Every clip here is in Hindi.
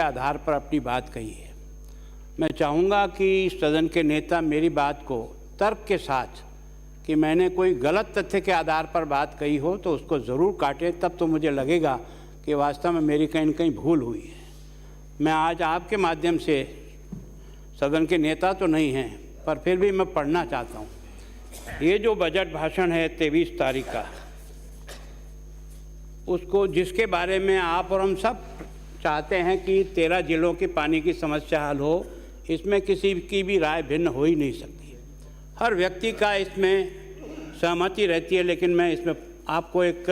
आधार पर अपनी बात कही है। मैं चाहूँगा कि सदन के नेता मेरी बात को तर्क के साथ कि मैंने कोई गलत तथ्य के आधार पर बात कही हो तो उसको ज़रूर काटें, तब तो मुझे लगेगा कि वास्तव में मेरी कहीं न कहीं भूल हुई है। मैं आज आपके माध्यम से, सदन के नेता तो नहीं हैं पर फिर भी मैं पढ़ना चाहता हूँ। ये जो बजट भाषण है 23 तारीख का, उसको जिसके बारे में आप और हम सब चाहते हैं कि 13 जिलों की पानी की समस्या हल हो, इसमें किसी की भी राय भिन्न हो ही नहीं सकती। हर व्यक्ति का इसमें सहमति रहती है, लेकिन मैं इसमें आपको एक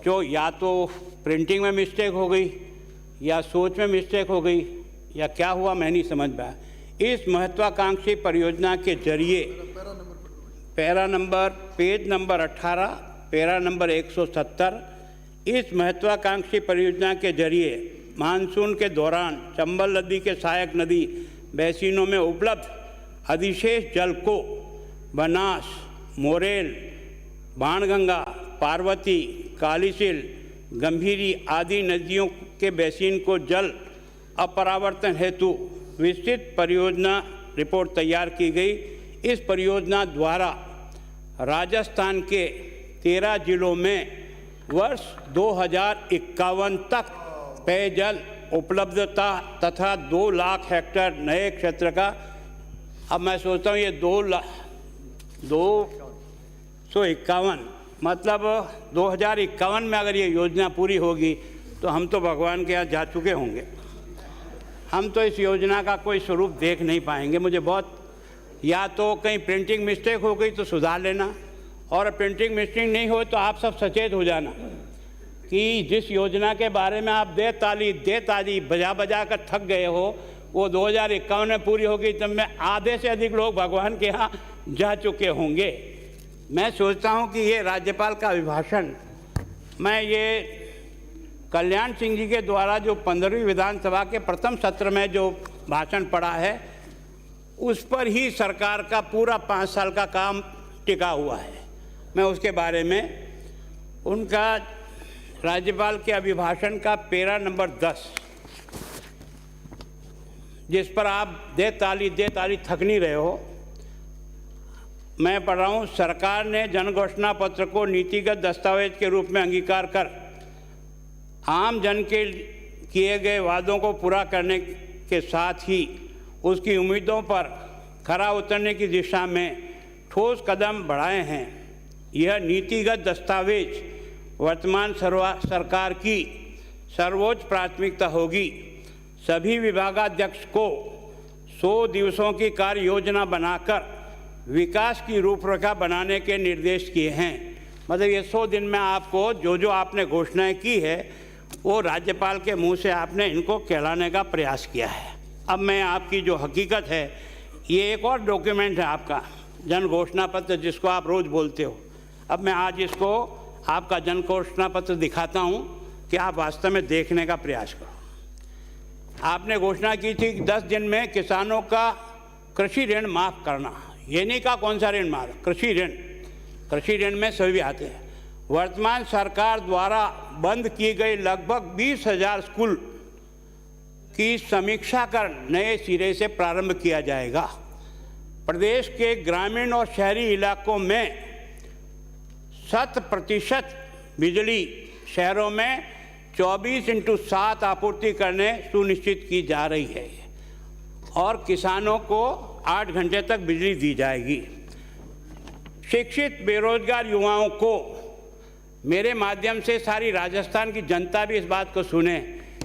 जो या तो प्रिंटिंग में मिस्टेक हो गई या सोच में मिस्टेक हो गई या क्या हुआ मैं नहीं समझ पाया। इस महत्वाकांक्षी परियोजना के जरिए पेज नंबर 18, पैरा नंबर 170, इस महत्वाकांक्षी परियोजना के जरिए मानसून के दौरान चंबल नदी के सहायक नदी बेसिनों में उपलब्ध अधिशेष जल को बनास, मोरेल, बाणगंगा, पार्वती, कालीसिल, गंभीरी आदि नदियों के बेसिन को जल अपरावर्तन हेतु विस्तृत परियोजना रिपोर्ट तैयार की गई। इस परियोजना द्वारा राजस्थान के 13 जिलों में वर्ष 2051 तक पेयजल उपलब्धता तथा 2 लाख हेक्टेयर नए क्षेत्र का, अब मैं सोचता हूँ ये 251 मतलब 2051 में अगर ये योजना पूरी होगी तो हम तो भगवान के यहाँ जा चुके होंगे। हम तो इस योजना का कोई स्वरूप देख नहीं पाएंगे। मुझे बहुत, या तो कहीं प्रिंटिंग मिस्टेक हो गई तो सुधार लेना, और प्रिंटिंग मिस्टेक नहीं हो तो आप सब सचेत हो जाना कि जिस योजना के बारे में आप दे ताली बजा कर थक गए हो वो 2051 में पूरी होगी, तब में आधे से अधिक लोग भगवान के यहाँ जा चुके होंगे। मैं सोचता हूँ कि ये राज्यपाल का अभिभाषण, मैं ये कल्याण सिंह जी के द्वारा जो 15वीं विधानसभा के प्रथम सत्र में जो भाषण पढ़ा है उस पर ही सरकार का पूरा 5 साल का काम टिका हुआ है। मैं उसके बारे में उनका राज्यपाल के अभिभाषण का पैरा नंबर 10, जिस पर आप दे ताली थक नहीं रहे हो, मैं पढ़ रहा हूँ। सरकार ने जन घोषणा पत्र को नीतिगत दस्तावेज के रूप में अंगीकार कर आम जन के किए गए वादों को पूरा करने के साथ ही उसकी उम्मीदों पर खरा उतरने की दिशा में ठोस कदम बढ़ाए हैं। यह नीतिगत दस्तावेज वर्तमान सरकार की सर्वोच्च प्राथमिकता होगी। सभी विभागाध्यक्ष को 100 दिवसों की कार्य योजना बनाकर विकास की रूपरेखा बनाने के निर्देश किए हैं। मतलब ये 100 दिन में आपको जो आपने घोषणाएं की है वो राज्यपाल के मुंह से आपने इनको कहलाने का प्रयास किया है। अब मैं आपकी जो हकीकत है, ये एक और डॉक्यूमेंट है आपका जन घोषणा पत्र, जिसको आप रोज़ बोलते हो। अब मैं आज इसको आपका जन घोषणा पत्र दिखाता हूँ कि आप वास्तव में देखने का प्रयास करो। आपने घोषणा की थी कि 10 दिन में किसानों का कृषि ऋण माफ़ करना। ये नहीं कहा कौन सा ऋण माफ, कृषि ऋण में सभी आते हैं। वर्तमान सरकार द्वारा बंद की गई लगभग 20,000 स्कूल की समीक्षा कर नए सिरे से प्रारंभ किया जाएगा। प्रदेश के ग्रामीण और शहरी इलाकों में 100% बिजली शहरों में 24/7 आपूर्ति करने सुनिश्चित की जा रही है और किसानों को 8 घंटे तक बिजली दी जाएगी। शिक्षित बेरोजगार युवाओं को, मेरे माध्यम से सारी राजस्थान की जनता भी इस बात को सुने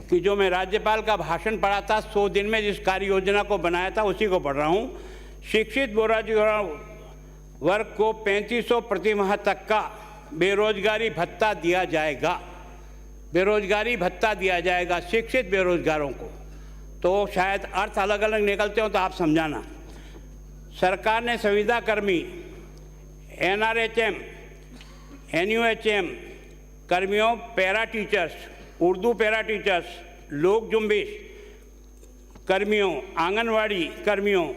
कि जो मैं राज्यपाल का भाषण पढ़ा था 100 दिन में जिस कार्य योजना को बनाया था उसी को पढ़ रहा हूँ। शिक्षित बेरोजगार वर्ग को 3500 प्रति माह तक का बेरोजगारी भत्ता दिया जाएगा शिक्षित बेरोजगारों को। तो शायद अर्थ अलग अलग निकलते हो तो आप समझाना। सरकार ने संविदा कर्मी, NRHM, NUHM कर्मियों, para teachers, Urdu para teachers, लोक जुम्बिश कर्मियों, आंगनवाड़ी कर्मियों,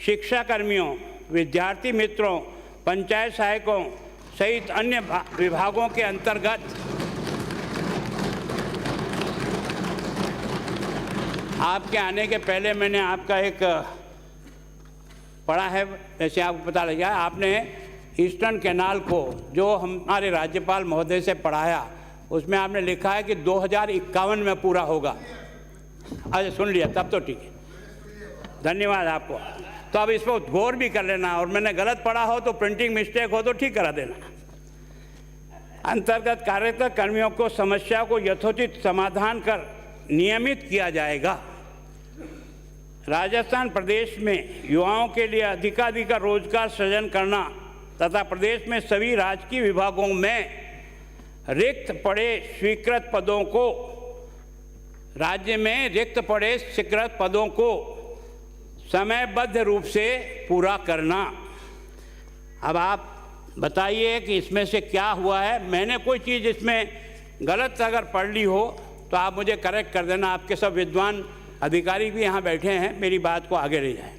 शिक्षा कर्मियों, विद्यार्थी मित्रों, पंचायत सहायकों सहित अन्य विभागों के अंतर्गत आपके आने के पहले मैंने आपका एक पढ़ा है, वैसे आपको पता लगा, आपने ईस्टर्न कैनाल को जो हमारे राज्यपाल महोदय से पढ़ाया उसमें आपने लिखा है कि 2051 में पूरा होगा। अच्छा, सुन लिया, तब तो ठीक है, धन्यवाद आपको। तो अब इस पर गौर भी कर लेना, और मैंने गलत पढ़ा हो तो प्रिंटिंग मिस्टेक हो तो ठीक करा देना। अंतर्गत कार्यरत कर्मियों को समस्या को यथोचित समाधान कर नियमित किया जाएगा। राजस्थान प्रदेश में युवाओं के लिए अधिकाधिक रोजगार सृजन करना तथा प्रदेश में सभी राजकीय विभागों में रिक्त पड़े स्वीकृत पदों को राज्य में रिक्त पड़े स्वीकृत पदों को समयबद्ध रूप से पूरा करना। अब आप बताइए कि इसमें से क्या हुआ है। मैंने कोई चीज़ इसमें गलत अगर पढ़ ली हो तो आप मुझे करेक्ट कर देना। आपके सब विद्वान अधिकारी भी यहाँ बैठे हैं, मेरी बात को आगे ले जाएं।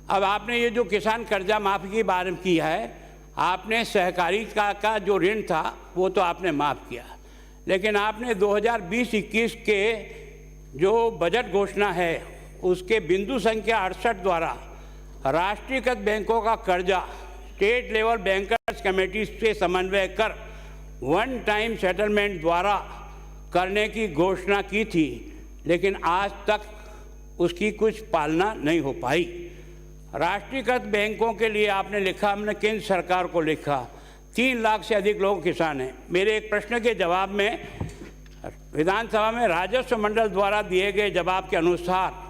अब आपने ये जो किसान कर्जा माफ़ी की बात की है, आपने सहकारिता का जो ऋण था वो तो आपने माफ़ किया, लेकिन आपने 2020-21 के जो बजट घोषणा है उसके बिंदु संख्या 68 द्वारा राष्ट्रीयकृत बैंकों का कर्जा स्टेट लेवल बैंकर्स कमेटी से समन्वय कर वन टाइम सेटलमेंट द्वारा करने की घोषणा की थी, लेकिन आज तक उसकी कुछ पालना नहीं हो पाई। राष्ट्रीयकृत बैंकों के लिए आपने लिखा, हमने केंद्र सरकार को लिखा, 3 लाख से अधिक लोग किसान हैं। मेरे एक प्रश्न के जवाब में विधानसभा में राजस्व मंडल द्वारा दिए गए जवाब के अनुसार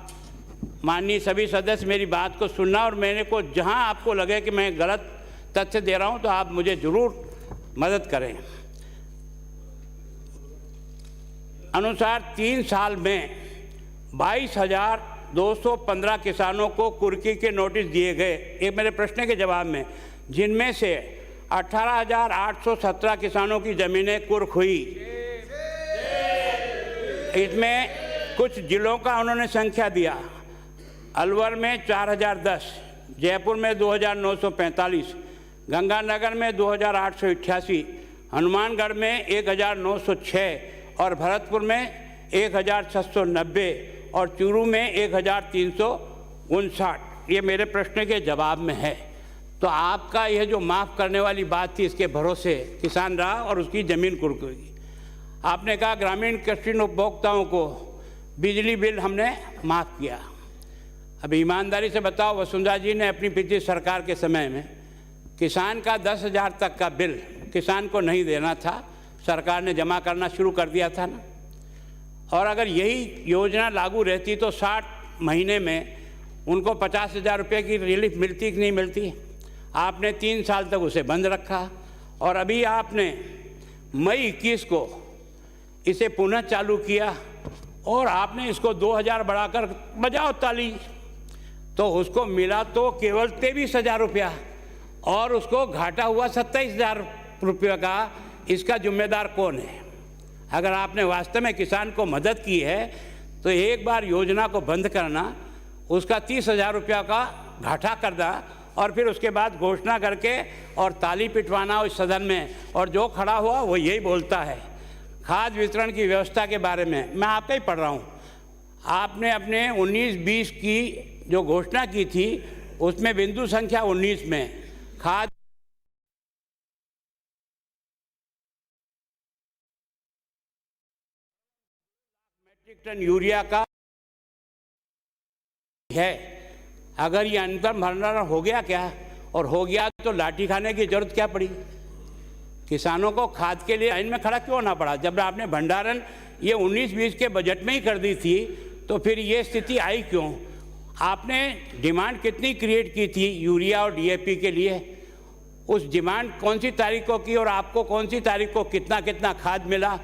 माननीय सभी सदस्य मेरी बात को सुनना, और मैंने को जहां आपको लगे कि मैं गलत तथ्य दे रहा हूं तो आप मुझे जरूर मदद करें। अनुसार 3 साल में 22,215 किसानों को कुर्की के नोटिस दिए गए, एक मेरे प्रश्न के जवाब में, जिनमें से 18,817 किसानों की ज़मीनें कुर्क हुई। इसमें कुछ जिलों का उन्होंने संख्या दिया, अलवर में 4,010, जयपुर में 2,945, गंगानगर में 2,888, हनुमानगढ़ में 1,906 और भरतपुर में 1,690 और चूरू में 1,359। ये मेरे प्रश्न के जवाब में है। तो आपका यह जो माफ़ करने वाली बात थी, इसके भरोसे किसान रहा और उसकी ज़मीन कुर्क हुई। आपने कहा ग्रामीण कृषि उपभोक्ताओं को बिजली बिल हमने माफ़ किया। अब ईमानदारी से बताओ, वसुंधरा जी ने अपनी पिछली सरकार के समय में किसान का 10,000 तक का बिल किसान को नहीं देना था, सरकार ने जमा करना शुरू कर दिया था ना। और अगर यही योजना लागू रहती तो 60 महीने में उनको 50,000 रुपये की रिलीफ मिलती कि नहीं मिलती। आपने 3 साल तक उसे बंद रखा, और अभी आपने मई 21 को इसे पुनः चालू किया, और आपने इसको 2,000 बढ़ाकर बजाओ ताली। तो उसको मिला तो केवल 23,000 रुपया, और उसको घाटा हुआ 27,000 रुपये का। इसका जिम्मेदार कौन है? अगर आपने वास्तव में किसान को मदद की है तो एक बार योजना को बंद करना, उसका 30,000 रुपया का घाटा करना, और फिर उसके बाद घोषणा करके और ताली पिटवाना उस सदन में, और जो खड़ा हुआ वो यही बोलता है। खाद वितरण की व्यवस्था के बारे में मैं आपका ही पढ़ रहा हूँ। आपने अपने 19-20 की जो घोषणा की थी उसमें बिंदु संख्या 19 में खाद मेट्रिक टन यूरिया का है। अगर ये अंतिम भंडारण हो गया क्या, और हो गया तो लाठी खाने की जरूरत क्या पड़ी? किसानों को खाद के लिए लाइन में खड़ा क्यों ना पड़ा? जब आपने भंडारण ये 19-20 के बजट में ही कर दी थी तो फिर ये स्थिति आई क्यों? आपने डिमांड कितनी क्रिएट की थी यूरिया और डीएपी के लिए? उस डिमांड कौन सी तारीख को की और आपको कौन सी तारीख को कितना कितना खाद मिला?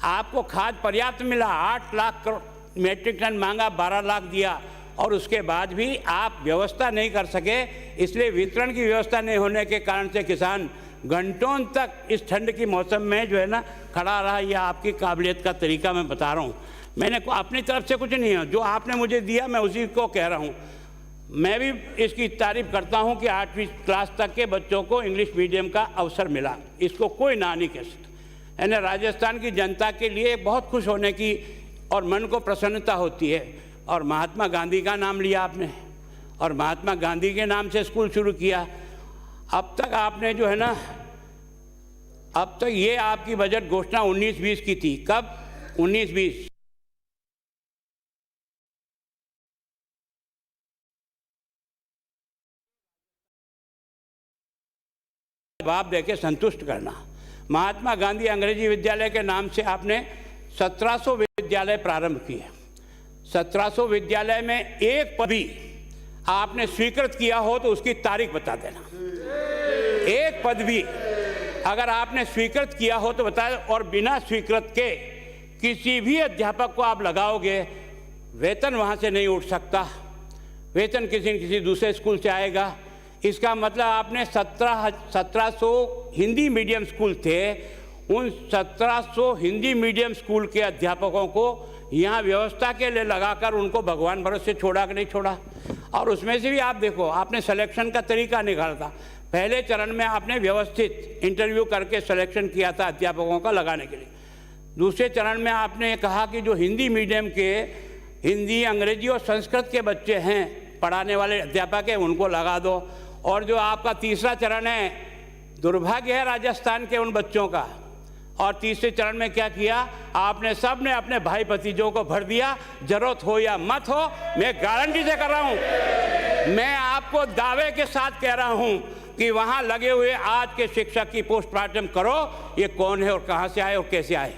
आपको खाद पर्याप्त मिला, 8 लाख मेट्रिक टन मांगा, 12 लाख दिया, और उसके बाद भी आप व्यवस्था नहीं कर सके। इसलिए वितरण की व्यवस्था नहीं होने के कारण से किसान घंटों तक इस ठंड की मौसम में जो है ना खड़ा रहा। यह आपकी काबिलियत का तरीका मैं बता रहा हूँ। मैंने अपनी तरफ से कुछ नहीं है, जो आपने मुझे दिया मैं उसी को कह रहा हूँ। मैं भी इसकी तारीफ करता हूँ कि 8वीं क्लास तक के बच्चों को इंग्लिश मीडियम का अवसर मिला, इसको कोई ना नहीं कह सकता। यानी राजस्थान की जनता के लिए बहुत खुश होने की और मन को प्रसन्नता होती है। और महात्मा गांधी का नाम लिया आपने और महात्मा गांधी के नाम से स्कूल शुरू किया। अब तक आपने जो है ना, अब तक ये आपकी बजट घोषणा 19-20 की थी। कब? 19-20। जवाब देके संतुष्ट करना। महात्मा गांधी अंग्रेजी विद्यालय के नाम से आपने 1700 विद्यालय प्रारंभ किए। 1700 विद्यालय में एक पद भी आपने स्वीकृत किया हो तो उसकी तारीख बता देना। एक पद भी अगर आपने स्वीकृत किया हो तो बताए, और बिना स्वीकृत के किसी भी अध्यापक को आप लगाओगे, वेतन वहाँ से नहीं उठ सकता, वेतन किसी न किसी दूसरे स्कूल से आएगा। इसका मतलब आपने 1700 हिंदी मीडियम स्कूल थे, उन 1700 हिंदी मीडियम स्कूल के अध्यापकों को यहाँ व्यवस्था के लिए लगाकर उनको भगवान भरोसे छोड़ा कि नहीं छोड़ा। और उसमें से भी आप देखो, आपने सिलेक्शन का तरीका निकाला था। पहले चरण में आपने व्यवस्थित इंटरव्यू करके सिलेक्शन किया था अध्यापकों का लगाने के लिए। दूसरे चरण में आपने कहा कि जो हिंदी मीडियम के हिंदी, अंग्रेजी और संस्कृत के बच्चे हैं, पढ़ाने वाले अध्यापक हैं, उनको लगा दो। और जो आपका तीसरा चरण है, दुर्भाग्य है राजस्थान के उन बच्चों का। और तीसरे चरण में क्या किया आपने? सब ने अपने भाई भतीजों को भर दिया। जरूरत हो या मत हो, मैं गारंटी से कर रहा हूं, मैं आपको दावे के साथ कह रहा हूं कि वहां लगे हुए आज के शिक्षक की पोस्टमार्टम करो, ये कौन है और कहां से आए और कैसे आए।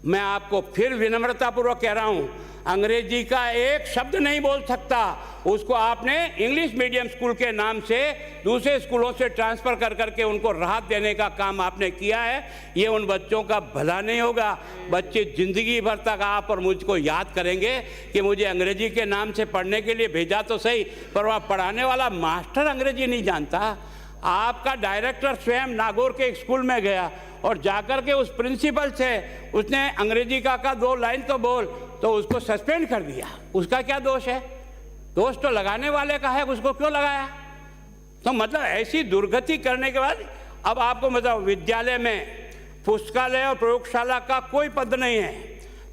मैं आपको फिर विनम्रतापूर्वक कह रहा हूं, अंग्रेजी का एक शब्द नहीं बोल सकता, उसको आपने इंग्लिश मीडियम स्कूल के नाम से दूसरे स्कूलों से ट्रांसफ़र कर करके उनको राहत देने का काम आपने किया है। ये उन बच्चों का भला नहीं होगा। बच्चे ज़िंदगी भर तक आप और मुझको याद करेंगे कि मुझे अंग्रेजी के नाम से पढ़ने के लिए भेजा तो सही, पर वह पढ़ाने वाला मास्टर अंग्रेजी नहीं जानता। आपका डायरेक्टर स्वयं नागौर के एक स्कूल में गया और जाकर के उस प्रिंसिपल से उसने अंग्रेजी का 2 लाइन तो बोल, तो उसको सस्पेंड कर दिया। उसका क्या दोष है? दोष तो लगाने वाले का है, उसको क्यों लगाया? तो मतलब ऐसी दुर्गति करने के बाद अब आपको मतलब विद्यालय में पुस्तकालय और प्रयोगशाला का कोई पद नहीं है,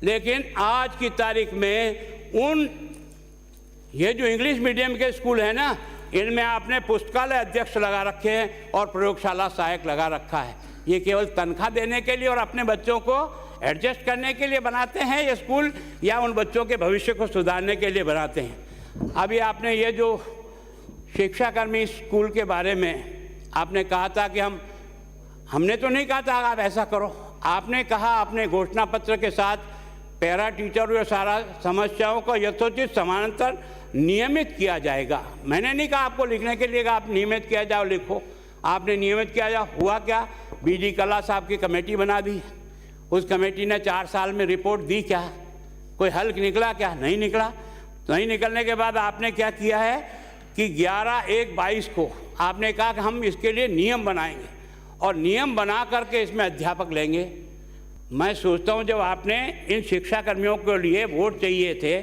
लेकिन आज की तारीख में उन ये जो इंग्लिश मीडियम के स्कूल है ना, इनमें आपने पुस्तकालय अध्यक्ष लगा रखे हैं और प्रयोगशाला सहायक लगा रखा है। ये केवल तनख्वाह देने के लिए और अपने बच्चों को एडजस्ट करने के लिए बनाते हैं ये स्कूल, या उन बच्चों के भविष्य को सुधारने के लिए बनाते हैं? अभी आपने ये जो शिक्षाकर्मी स्कूल के बारे में आपने कहा था कि हमने तो नहीं कहा था आप ऐसा करो। आपने कहा अपने घोषणा पत्र के साथ पैरा टीचर और सारा समस्याओं को यथोचित समानांतर नियमित किया जाएगा। मैंने नहीं कहा आपको लिखने के लिए, आप नियमित किया जाओ, लिखो। आपने नियमित किया जाओ। हुआ क्या? बीडी कला साहब की कमेटी बना दी, उस कमेटी ने 4 साल में रिपोर्ट दी, क्या कोई हल निकला? क्या नहीं निकला। नहीं निकलने के बाद आपने क्या किया है कि 11/1/22 को आपने कहा कि हम इसके लिए नियम बनाएंगे और नियम बना करके इसमें अध्यापक लेंगे। मैं सोचता हूँ जब आपने इन शिक्षाकर्मियों के लिए वोट चाहिए थे,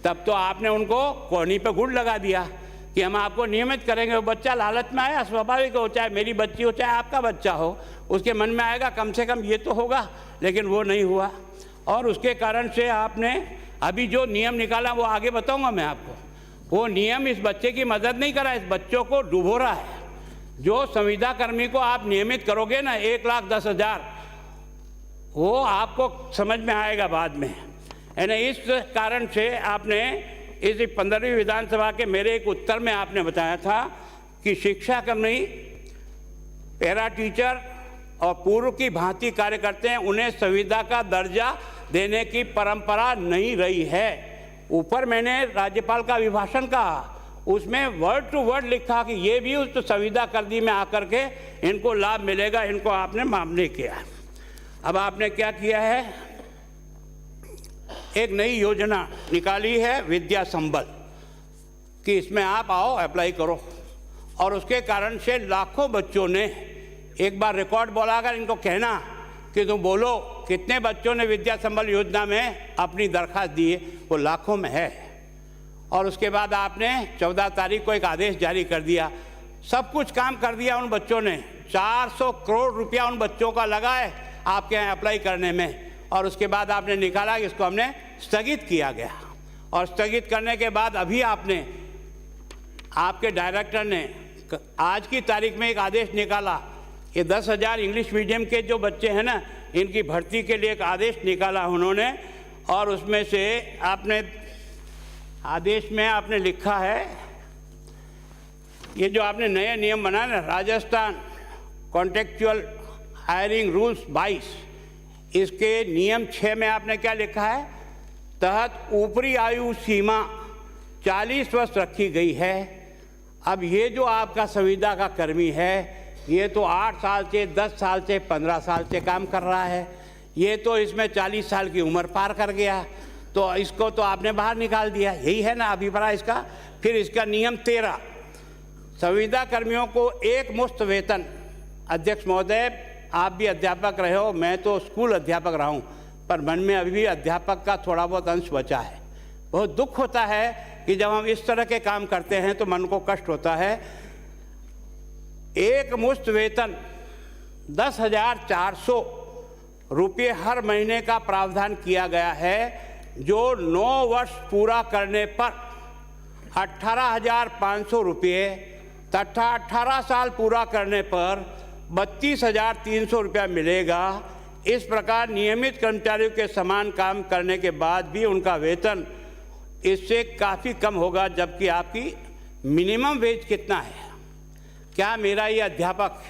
तब तो आपने उनको कोहनी पे गुड़ लगा दिया कि हम आपको नियमित करेंगे। वो बच्चा लालच में आया, स्वाभाविक हो, चाहे मेरी बच्ची हो चाहे आपका बच्चा हो, उसके मन में आएगा कम से कम ये तो होगा, लेकिन वो नहीं हुआ। और उसके कारण से आपने अभी जो नियम निकाला वो आगे बताऊंगा मैं आपको। वो नियम इस बच्चे की मदद नहीं करा, इस बच्चों को डुबो रहा है। जो संविदा कर्मी को आप नियमित करोगे ना 1,10,000, वो आपको समझ में आएगा बाद में। यानी इस कारण से आपने इस 15वीं विधानसभा के मेरे एक उत्तर में आपने बताया था कि शिक्षाकर्मी, पैरा टीचर और पूर्व की भांति कार्य करते हैं, उन्हें संविदा का दर्जा देने की परंपरा नहीं रही है। ऊपर मैंने राज्यपाल का अभिभाषण कहा, उसमें वर्ड टू वर्ड लिखा कि ये भी उस संविदा कर्दी में आकर के इनको लाभ मिलेगा, इनको आपने मामले किया। अब आपने क्या किया है, एक नई योजना निकाली है विद्या संबल कि इसमें आप आओ अप्लाई करो, और उसके कारण से लाखों बच्चों ने एक बार रिकॉर्ड बोलाकर इनको कहना कि तुम बोलो कितने बच्चों ने विद्या संबल योजना में अपनी दरख्वास्त दी है, वो लाखों में है। और उसके बाद आपने 14 तारीख को एक आदेश जारी कर दिया, सब कुछ काम कर दिया उन बच्चों ने। 400 करोड़ रुपया उन बच्चों का लगा है आपके यहाँ अप्लाई करने में, और उसके बाद आपने निकाला कि इसको हमने स्थगित किया गया। और स्थगित करने के बाद अभी आपके डायरेक्टर ने आज की तारीख में एक आदेश निकाला। ये 10,000 इंग्लिश मीडियम के जो बच्चे हैं ना, इनकी भर्ती के लिए एक आदेश निकाला उन्होंने, और उसमें से आदेश में आपने लिखा है, ये जो आपने नए नियम बनाए ना, राजस्थान कॉन्ट्रेक्चुअल हायरिंग रूल्स 22, इसके नियम 6 में आपने क्या लिखा है, तहत ऊपरी आयु सीमा 40 वर्ष रखी गई है। अब ये जो आपका संविदा का कर्मी है, ये तो 8 साल से, 10 साल से, 15 साल से काम कर रहा है, ये तो इसमें 40 साल की उम्र पार कर गया, तो इसको तो आपने बाहर निकाल दिया। यही है ना अभिप्राय इसका। फिर इसका नियम 13, संविदा कर्मियों को एक मुश्त वेतन। अध्यक्ष महोदय, आप भी अध्यापक रहे हो, मैं तो स्कूल अध्यापक रहा हूँ, पर मन में अभी भी अध्यापक का थोड़ा बहुत अंश बचा है। बहुत दुख होता है कि जब हम इस तरह के काम करते हैं तो मन को कष्ट होता है। एक मुश्त वेतन 10,400 रुपये हर महीने का प्रावधान किया गया है, जो 9 वर्ष पूरा करने पर 18,500 रुपये तथा 18 साल पूरा करने पर 32,300 रुपया मिलेगा। इस प्रकार नियमित कर्मचारियों के समान काम करने के बाद भी उनका वेतन इससे काफ़ी कम होगा, जबकि आपकी मिनिमम वेज कितना है? क्या मेरा ये अध्यापक,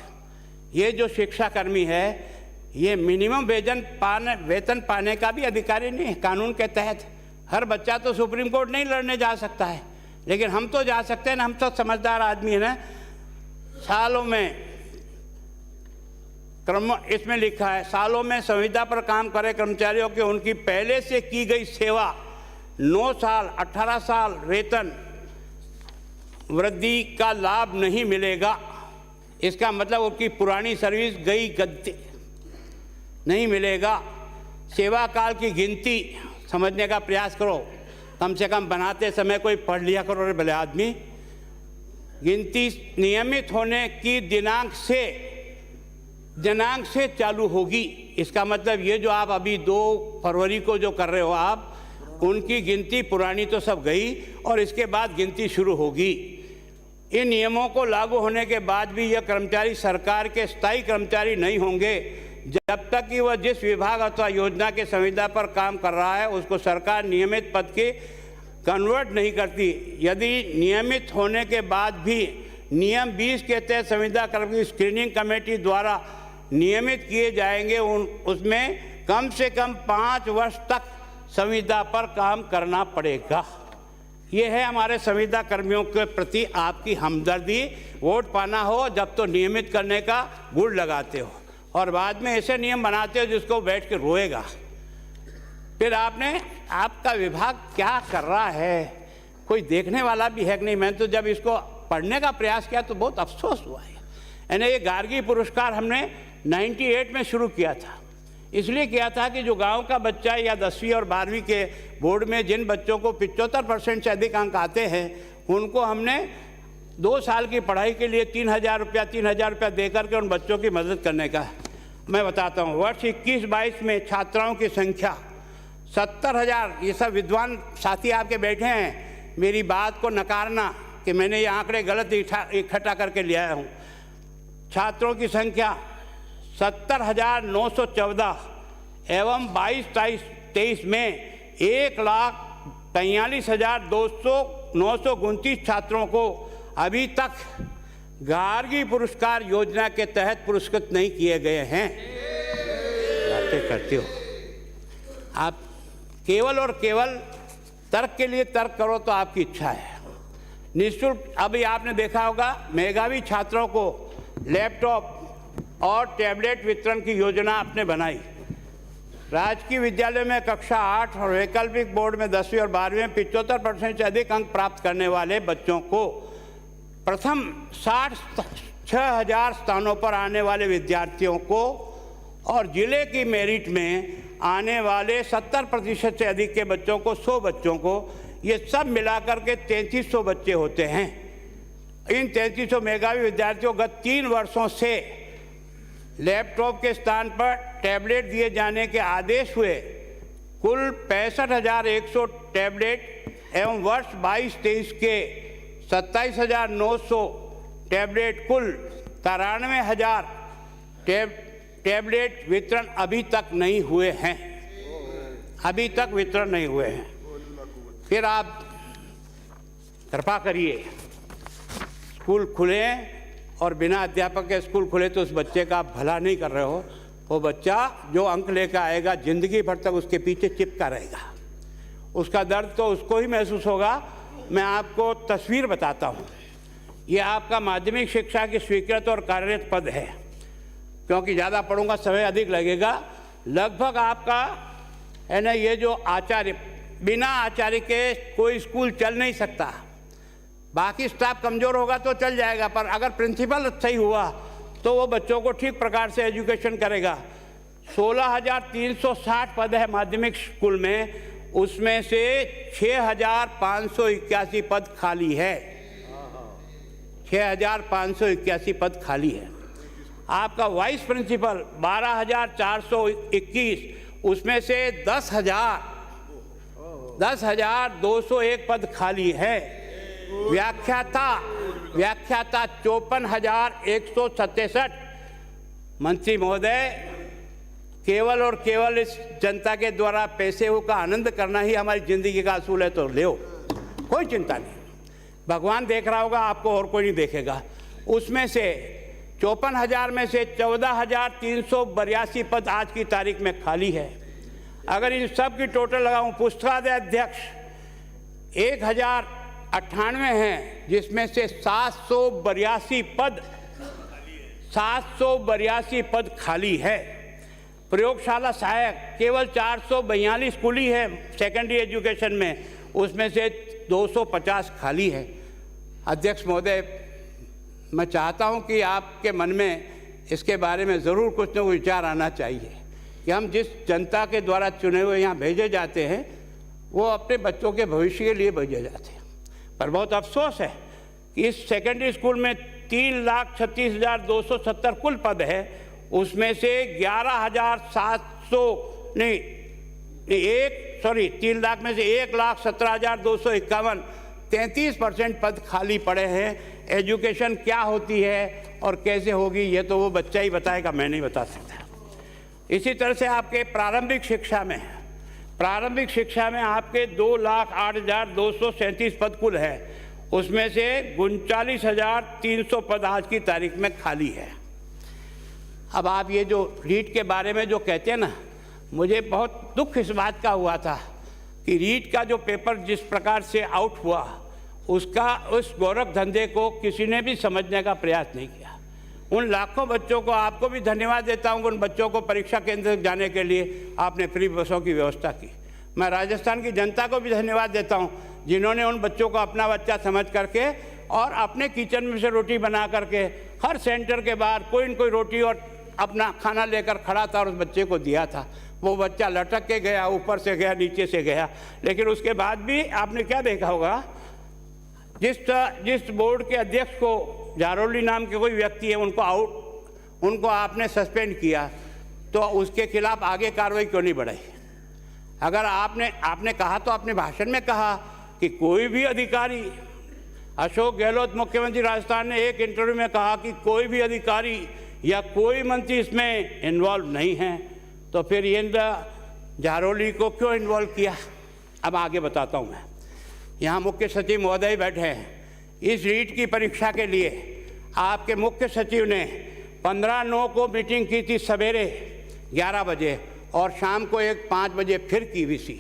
ये जो शिक्षाकर्मी है, ये मिनिमम वेतन पाने का भी अधिकारी नहीं है कानून के तहत? हर बच्चा तो सुप्रीम कोर्ट नहीं लड़ने जा सकता है, लेकिन हम तो जा सकते हैं ना, हम तो समझदार आदमी है ना। सालों में इसमें लिखा है, सालों में संविदा पर काम करे कर्मचारियों के उनकी पहले से की गई सेवा 9 साल 18 साल वेतन वृद्धि का लाभ नहीं मिलेगा। इसका मतलब उनकी पुरानी सर्विस गई गद्दी नहीं मिलेगा। सेवा काल की गिनती समझने का प्रयास करो, कम से कम बनाते समय कोई पढ़ लिया करो रे भले आदमी। गिनती नियमित होने की दिनांक से चालू होगी। इसका मतलब ये जो आप अभी 2 फरवरी को जो कर रहे हो आप, उनकी गिनती पुरानी तो सब गई और इसके बाद गिनती शुरू होगी। इन नियमों को लागू होने के बाद भी यह कर्मचारी सरकार के स्थायी कर्मचारी नहीं होंगे जब तक कि वह जिस विभाग अथवा योजना के संविदा पर काम कर रहा है उसको सरकार नियमित पद के कन्वर्ट नहीं करती। यदि नियमित होने के बाद भी नियम 20 के तहत संविदा कर्मी स्क्रीनिंग कमेटी द्वारा नियमित किए जाएंगे, उसमें कम से कम 5 वर्ष तक संविदा पर काम करना पड़ेगा। ये है हमारे संविदा कर्मियों के प्रति आपकी हमदर्दी। वोट पाना हो जब तो नियमित करने का गुड़ लगाते हो और बाद में ऐसे नियम बनाते हो जिसको बैठ के रोएगा। फिर आपका विभाग क्या कर रहा है, कोई देखने वाला भी है कि नहीं? मैं तो जब इसको पढ़ने का प्रयास किया तो बहुत अफसोस हुआ है। यानी ये गार्गी पुरस्कार हमने 98 में शुरू किया था। इसलिए किया था कि जो गांव का बच्चा या 10वीं और 12वीं के बोर्ड में जिन बच्चों को 75% से अधिक अंक आते हैं, उनको हमने 2 साल की पढ़ाई के लिए 3,000 रुपया दे करके उन बच्चों की मदद करने का मैं बताता हूँ। वर्ष 21-22 में छात्राओं की संख्या 70,000। ये सब विद्वान साथी आपके बैठे हैं, मेरी बात को नकारना कि मैंने ये आंकड़े गलत इकट्ठा करके ले आया हूँ। छात्रों की संख्या 70,914 एवं 22-23 में 1,43,929 छात्रों को अभी तक गार्गी पुरस्कार योजना के तहत पुरस्कृत नहीं किए गए हैं। बातें करते हो आप, केवल और केवल तर्क के लिए तर्क करो तो आपकी इच्छा है। निःशुल्क, अभी आपने देखा होगा मेधावी छात्रों को लैपटॉप और टैबलेट वितरण की योजना आपने बनाई। राजकीय विद्यालय में कक्षा 8 और वैकल्पिक बोर्ड में 10वीं और 12वीं में 75% से अधिक अंक प्राप्त करने वाले बच्चों को प्रथम 6,000 स्थानों पर आने वाले विद्यार्थियों को और जिले की मेरिट में आने वाले 70% से अधिक के बच्चों को 100 बच्चों को, ये सब मिलाकर के 3300 बच्चे होते हैं। इन 3300 मेधावी विद्यार्थियों गत 3 वर्षों से लैपटॉप के स्थान पर टैबलेट दिए जाने के आदेश हुए। कुल 65,100 टैबलेट एवं वर्ष 22-23 के 27,900 टैबलेट कुल 93,000 टैबलेट वितरण अभी तक नहीं हुए हैं, अभी तक वितरण नहीं हुए हैं। फिर आप कृपा करिए, स्कूल खुले और बिना अध्यापक के स्कूल खुले तो उस बच्चे का आप भला नहीं कर रहे हो। वो बच्चा जो अंक लेकर आएगा जिंदगी भर तक उसके पीछे चिपका रहेगा, उसका दर्द तो उसको ही महसूस होगा। मैं आपको तस्वीर बताता हूँ। ये आपका माध्यमिक शिक्षा की स्वीकृत और कार्यरत पद है, क्योंकि ज़्यादा पढ़ूंगा समय अधिक लगेगा। लगभग आपका है ना, ये जो आचार्य, बिना आचार्य के कोई स्कूल चल नहीं सकता। बाकी स्टाफ कमज़ोर होगा तो चल जाएगा, पर अगर प्रिंसिपल सही हुआ तो वो बच्चों को ठीक प्रकार से एजुकेशन करेगा। 16,360 पद है माध्यमिक स्कूल में, उसमें से 6,581 पद खाली है। 6,581 पद खाली है। आपका वाइस प्रिंसिपल 12,421, उसमें से 10,201 पद खाली है। व्याख्याता 54,167। मंत्री महोदय, केवल और केवल इस जनता के द्वारा पैसे का आनंद करना ही हमारी जिंदगी का असूल है तो ले, कोई चिंता नहीं। भगवान देख रहा होगा आपको और कोई नहीं देखेगा। उसमें से 54,000 में से 14,382 पद आज की तारीख में खाली है। अगर इन सब की टोटल लगाऊं, पुस्तकालय अध्यक्ष 1,098 हैं, जिसमें से 782 पद खाली है। प्रयोगशाला सहायक केवल 442 कुली है सेकेंडरी एजुकेशन में, उसमें से 250 खाली है। अध्यक्ष महोदय, मैं चाहता हूं कि आपके मन में इसके बारे में ज़रूर कुछ न कुछ विचार आना चाहिए कि हम जिस जनता के द्वारा चुने हुए यहाँ भेजे जाते हैं वो अपने बच्चों के भविष्य के लिए भेजे जाते हैं। पर बहुत अफसोस है कि इस सेकेंडरी स्कूल में 3,36,270 कुल पद है, उसमें से 3 लाख में से 1,17,251, 33% पद खाली पड़े हैं। एजुकेशन क्या होती है और कैसे होगी ये तो वो बच्चा ही बताएगा, मैं नहीं बता सकता। इसी तरह से आपके प्रारंभिक शिक्षा में आपके 2,08,237 पद कुल है, उसमें से 39,300 पद आज की तारीख में खाली है। अब आप ये जो रीट के बारे में जो कहते हैं ना, मुझे बहुत दुख इस बात का हुआ था कि रीट का जो पेपर जिस प्रकार से आउट हुआ, उसका उस गोरख धंधे को किसी ने भी समझने का प्रयास नहीं किया। उन लाखों बच्चों को, आपको भी धन्यवाद देता हूं, उन बच्चों को परीक्षा केंद्र तक जाने के लिए आपने फ्री बसों की व्यवस्था की। मैं राजस्थान की जनता को भी धन्यवाद देता हूं, जिन्होंने उन बच्चों को अपना बच्चा समझ करके और अपने किचन में से रोटी बना करके हर सेंटर के बाहर कोई न कोई रोटी और अपना खाना लेकर खड़ा था और उस बच्चे को दिया था। वो बच्चा लटक के गया, ऊपर से गया, नीचे से गया, लेकिन उसके बाद भी आपने क्या देखा होगा, जिस बोर्ड के अध्यक्ष को जारोली नाम के कोई व्यक्ति है, उनको आपने सस्पेंड किया, तो उसके खिलाफ आगे कार्रवाई क्यों नहीं बढ़ाई? अगर आपने कहा तो अपने भाषण में कहा कि कोई भी अधिकारी, अशोक गहलोत मुख्यमंत्री राजस्थान ने एक इंटरव्यू में कहा कि कोई भी अधिकारी या कोई मंत्री इसमें इन्वॉल्व नहीं है, तो फिर ये जारोली को क्यों इन्वॉल्व किया? अब आगे बताता हूँ मैं। यहाँ मुख्य सचिव महोदय बैठे हैं। इस रीट की परीक्षा के लिए आपके मुख्य सचिव ने 15/9 को मीटिंग की थी, सवेरे 11 बजे, और शाम को 5 बजे फिर की वीसी,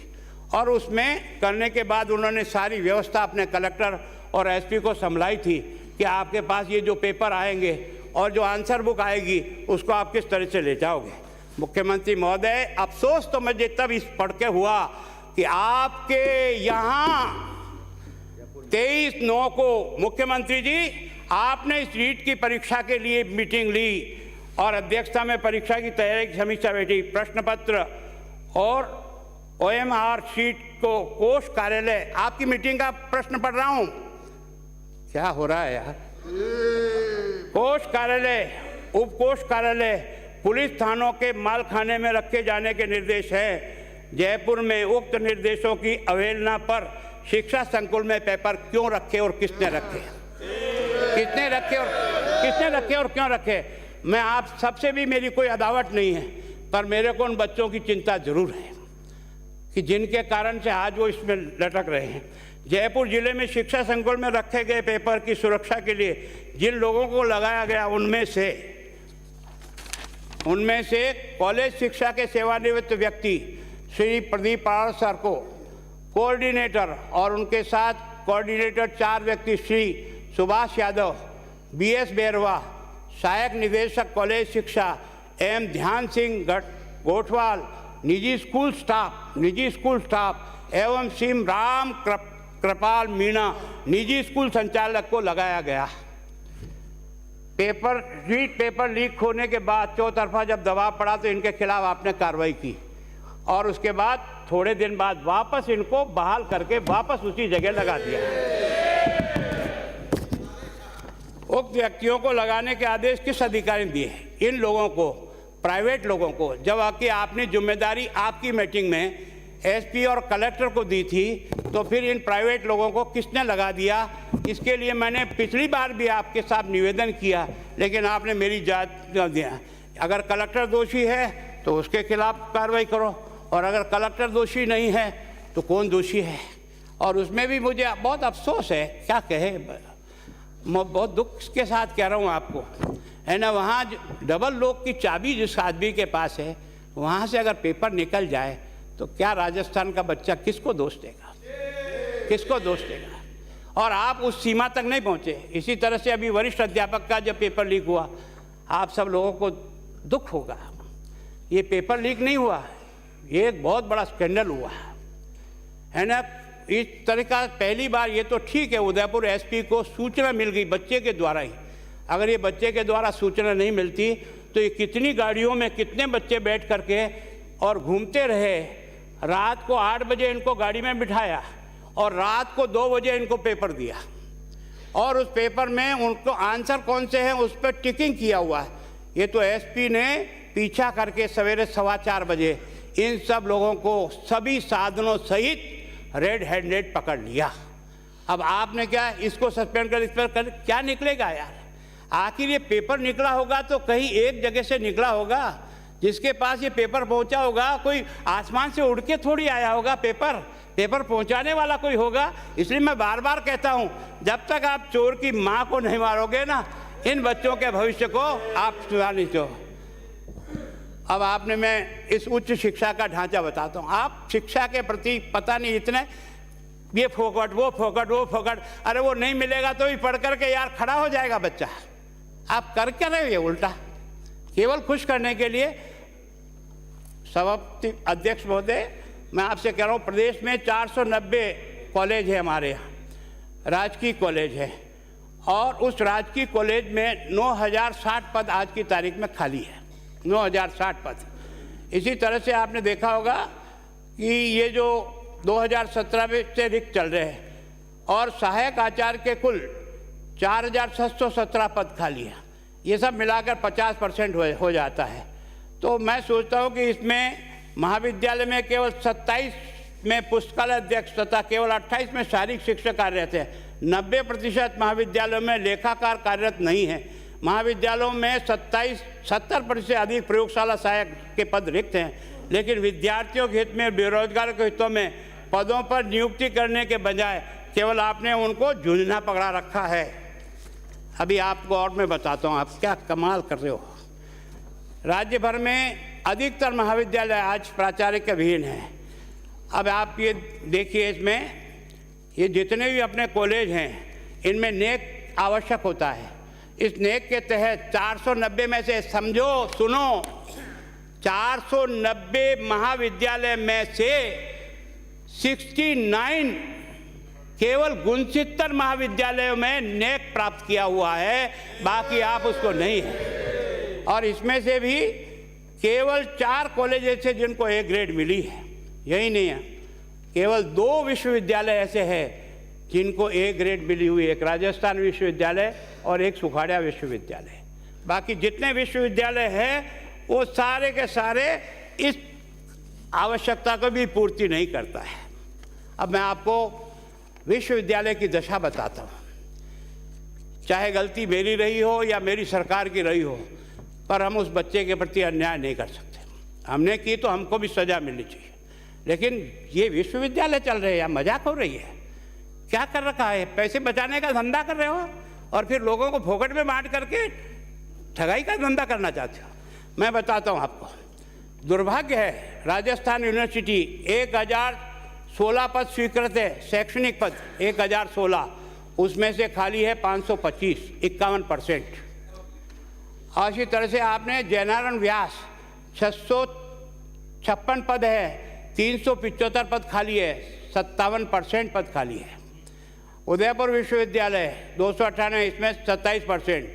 और उसमें करने के बाद उन्होंने सारी व्यवस्था अपने कलेक्टर और एसपी को संभलाई थी कि आपके पास ये जो पेपर आएंगे और जो आंसर बुक आएगी उसको आप किस तरह से ले जाओगे। मुख्यमंत्री महोदय, अफसोस तो मुझे तब इस पढ़ के हुआ कि आपके यहाँ 23/9 को मुख्यमंत्री जी आपने इस रीट की परीक्षा के लिए मीटिंग ली और अध्यक्षता में परीक्षा की तैयारी की समीक्षा बैठी। प्रश्न पत्र और OMR शीट को कोष कार्यालय, आपकी मीटिंग का प्रश्न पढ़ रहा हूं, क्या हो रहा है यार। कोष कार्यालय, उपकोष कार्यालय, पुलिस थानों के मालखाने में रखे जाने के निर्देश है। जयपुर में उक्त निर्देशों की अवहेलना पर शिक्षा संकुल में पेपर क्यों रखे और किसने रखे, और क्यों रखे। मैं आप सबसे भी मेरी कोई अदावत नहीं है, पर मेरे को उन बच्चों की चिंता जरूर है कि जिनके कारण से आज वो इसमें लटक रहे हैं। जयपुर जिले में शिक्षा संकुल में रखे गए पेपर की सुरक्षा के लिए जिन लोगों को लगाया गया, उनमें से कॉलेज शिक्षा के सेवानिवृत्त व्यक्ति श्री प्रदीप पवार सर को कोऑर्डिनेटर और उनके साथ कोऑर्डिनेटर 4 व्यक्ति श्री सुभाष यादव, BS बैरवा, सहायक निदेशक कॉलेज शिक्षा एम ध्यान सिंह गोठवाल, निजी स्कूल स्टाफ एवं सिम राम कृपाल मीणा, निजी स्कूल संचालक को लगाया गया। पेपर लीक होने के बाद चौतरफा जब दबाव पड़ा तो इनके खिलाफ आपने कार्रवाई की और उसके बाद थोड़े दिन बाद वापस इनको बहाल करके वापस उसी जगह लगा दिया। उक्त व्यक्तियों को लगाने के आदेश किस अधिकारी ने दिए? इन लोगों को, प्राइवेट लोगों को, जबकि आपने जिम्मेदारी आपकी मीटिंग में SP और कलेक्टर को दी थी, तो फिर इन प्राइवेट लोगों को किसने लगा दिया? इसके लिए मैंने पिछली बार भी आपके साथ निवेदन किया, लेकिन आपने मेरी जांच न दिया। अगर कलेक्टर दोषी है तो उसके खिलाफ कार्रवाई करो, और अगर कलेक्टर दोषी नहीं है तो कौन दोषी है? और उसमें भी मुझे बहुत अफसोस है, क्या कहे, मैं बहुत दुख के साथ कह रहा हूँ आपको, है ना। वहाँ डबल लॉक की चाबी जिस आदमी के पास है, वहाँ से अगर पेपर निकल जाए तो क्या राजस्थान का बच्चा किसको दोष देगा? और आप उस सीमा तक नहीं पहुँचे। इसी तरह से अभी वरिष्ठ अध्यापक का जब पेपर लीक हुआ, आप सब लोगों को दुख होगा। ये पेपर लीक नहीं हुआ, ये एक बहुत बड़ा स्कैंडल हुआ है ना। इस तरह का पहली बार, ये तो ठीक है उदयपुर SP को सूचना मिल गई बच्चे के द्वारा ही। अगर ये बच्चे के द्वारा सूचना नहीं मिलती तो ये कितनी गाड़ियों में कितने बच्चे बैठ करके और घूमते रहे। रात को 8 बजे इनको गाड़ी में बिठाया और रात को 2 बजे इनको पेपर दिया, और उस पेपर में उनको आंसर कौन से हैं उस पर टिकिंग किया हुआ है। ये तो SP ने पीछा करके सवेरे 4:15 बजे इन सब लोगों को सभी साधनों सहित रेड हैंडेड पकड़ लिया। अब आपने क्या इसको सस्पेंड कर, इस पर क्या निकलेगा यार? आखिर ये पेपर निकला होगा तो कहीं एक जगह से निकला होगा, जिसके पास ये पेपर पहुंचा होगा कोई आसमान से उड़ के थोड़ी आया होगा। पेपर पहुंचाने वाला कोई होगा। इसलिए मैं बार बार कहता हूं, जब तक आप चोर की मां को नहीं मारोगे ना, इन बच्चों के भविष्य को आप सुधार नहीं दो। अब आपने, मैं इस उच्च शिक्षा का ढांचा बताता हूँ। आप शिक्षा के प्रति पता नहीं इतने, ये फोकट वो फोकट, अरे वो नहीं मिलेगा तो भी पढ़ करके यार खड़ा हो जाएगा बच्चा। आप कर क्या रहे हो ये उल्टा, केवल खुश करने के लिए। सभापति अध्यक्ष महोदय, मैं आपसे कह रहा हूँ, प्रदेश में 490 कॉलेज है हमारे यहाँ, राजकीय कॉलेज है, और उस राजकीय कॉलेज में 9060 पद आज की तारीख में खाली है। 9060 पद। इसी तरह से आपने देखा होगा कि ये जो 2017 में से रिक्त चल रहे हैं, और सहायक आचार्य के कुल 4617 पद खाली हैं। ये सब मिलाकर 50% हो जाता है। तो मैं सोचता हूँ कि इसमें महाविद्यालय में केवल 27 में पुस्तकालय अध्यक्ष तथा केवल 28 में शारीरिक शिक्षक कार्यरत है। 90% महाविद्यालयों में लेखाकार कार्यरत नहीं है। महाविद्यालयों में 70% से अधिक प्रयोगशाला सहायक के पद रिक्त हैं, लेकिन विद्यार्थियों के हित में, बेरोजगारों के हितों में पदों पर नियुक्ति करने के बजाय केवल आपने उनको झुंझुना पकड़ा रखा है। अभी आपको और मैं बताता हूँ, आप क्या कमाल कर रहे हो। राज्य भर में अधिकतर महाविद्यालय आज प्राचार्य के अधीन हैं। अब आप ये देखिए, इसमें ये जितने भी अपने कॉलेज हैं, इनमें नेक आवश्यक होता है। इस नेक के तहत 490 में से, समझो, सुनो, 490 महाविद्यालय में से 69 केवल 69 महाविद्यालयों में नेक प्राप्त किया हुआ है, बाकी आप उसको नहीं है। और इसमें से भी केवल 4 कॉलेज ऐसे जिनको A ग्रेड मिली है, यही नहीं है, केवल 2 विश्वविद्यालय ऐसे हैं जिनको A ग्रेड मिली हुई है, एक राजस्थान विश्वविद्यालय और एक सुखाड़िया विश्वविद्यालय। बाकी जितने विश्वविद्यालय हैं वो सारे के सारे इस आवश्यकता को भी पूर्ति नहीं करता है। अब मैं आपको विश्वविद्यालय की दशा बताता हूँ। चाहे गलती मेरी रही हो या मेरी सरकार की रही हो, पर हम उस बच्चे के प्रति अन्याय नहीं कर सकते। हमने की तो हमको भी सज़ा मिलनी चाहिए। लेकिन ये विश्वविद्यालय चल रहे हैं या मजाक हो रही है? क्या कर रखा है? पैसे बचाने का धंधा कर रहे हो और फिर लोगों को फोकट में बांट करके ठगाई का धंधा करना चाहते हो। मैं बताता हूँ आपको, दुर्भाग्य है राजस्थान यूनिवर्सिटी 1016 पद स्वीकृत है, शैक्षणिक पद 1016, उसमें से खाली है 525, 51%। और इसी तरह से आपने जयनारायण व्यास 656 पद है, 375 पद खाली है, 57% पद खाली है। उदयपुर विश्वविद्यालय 298, इसमें 27%।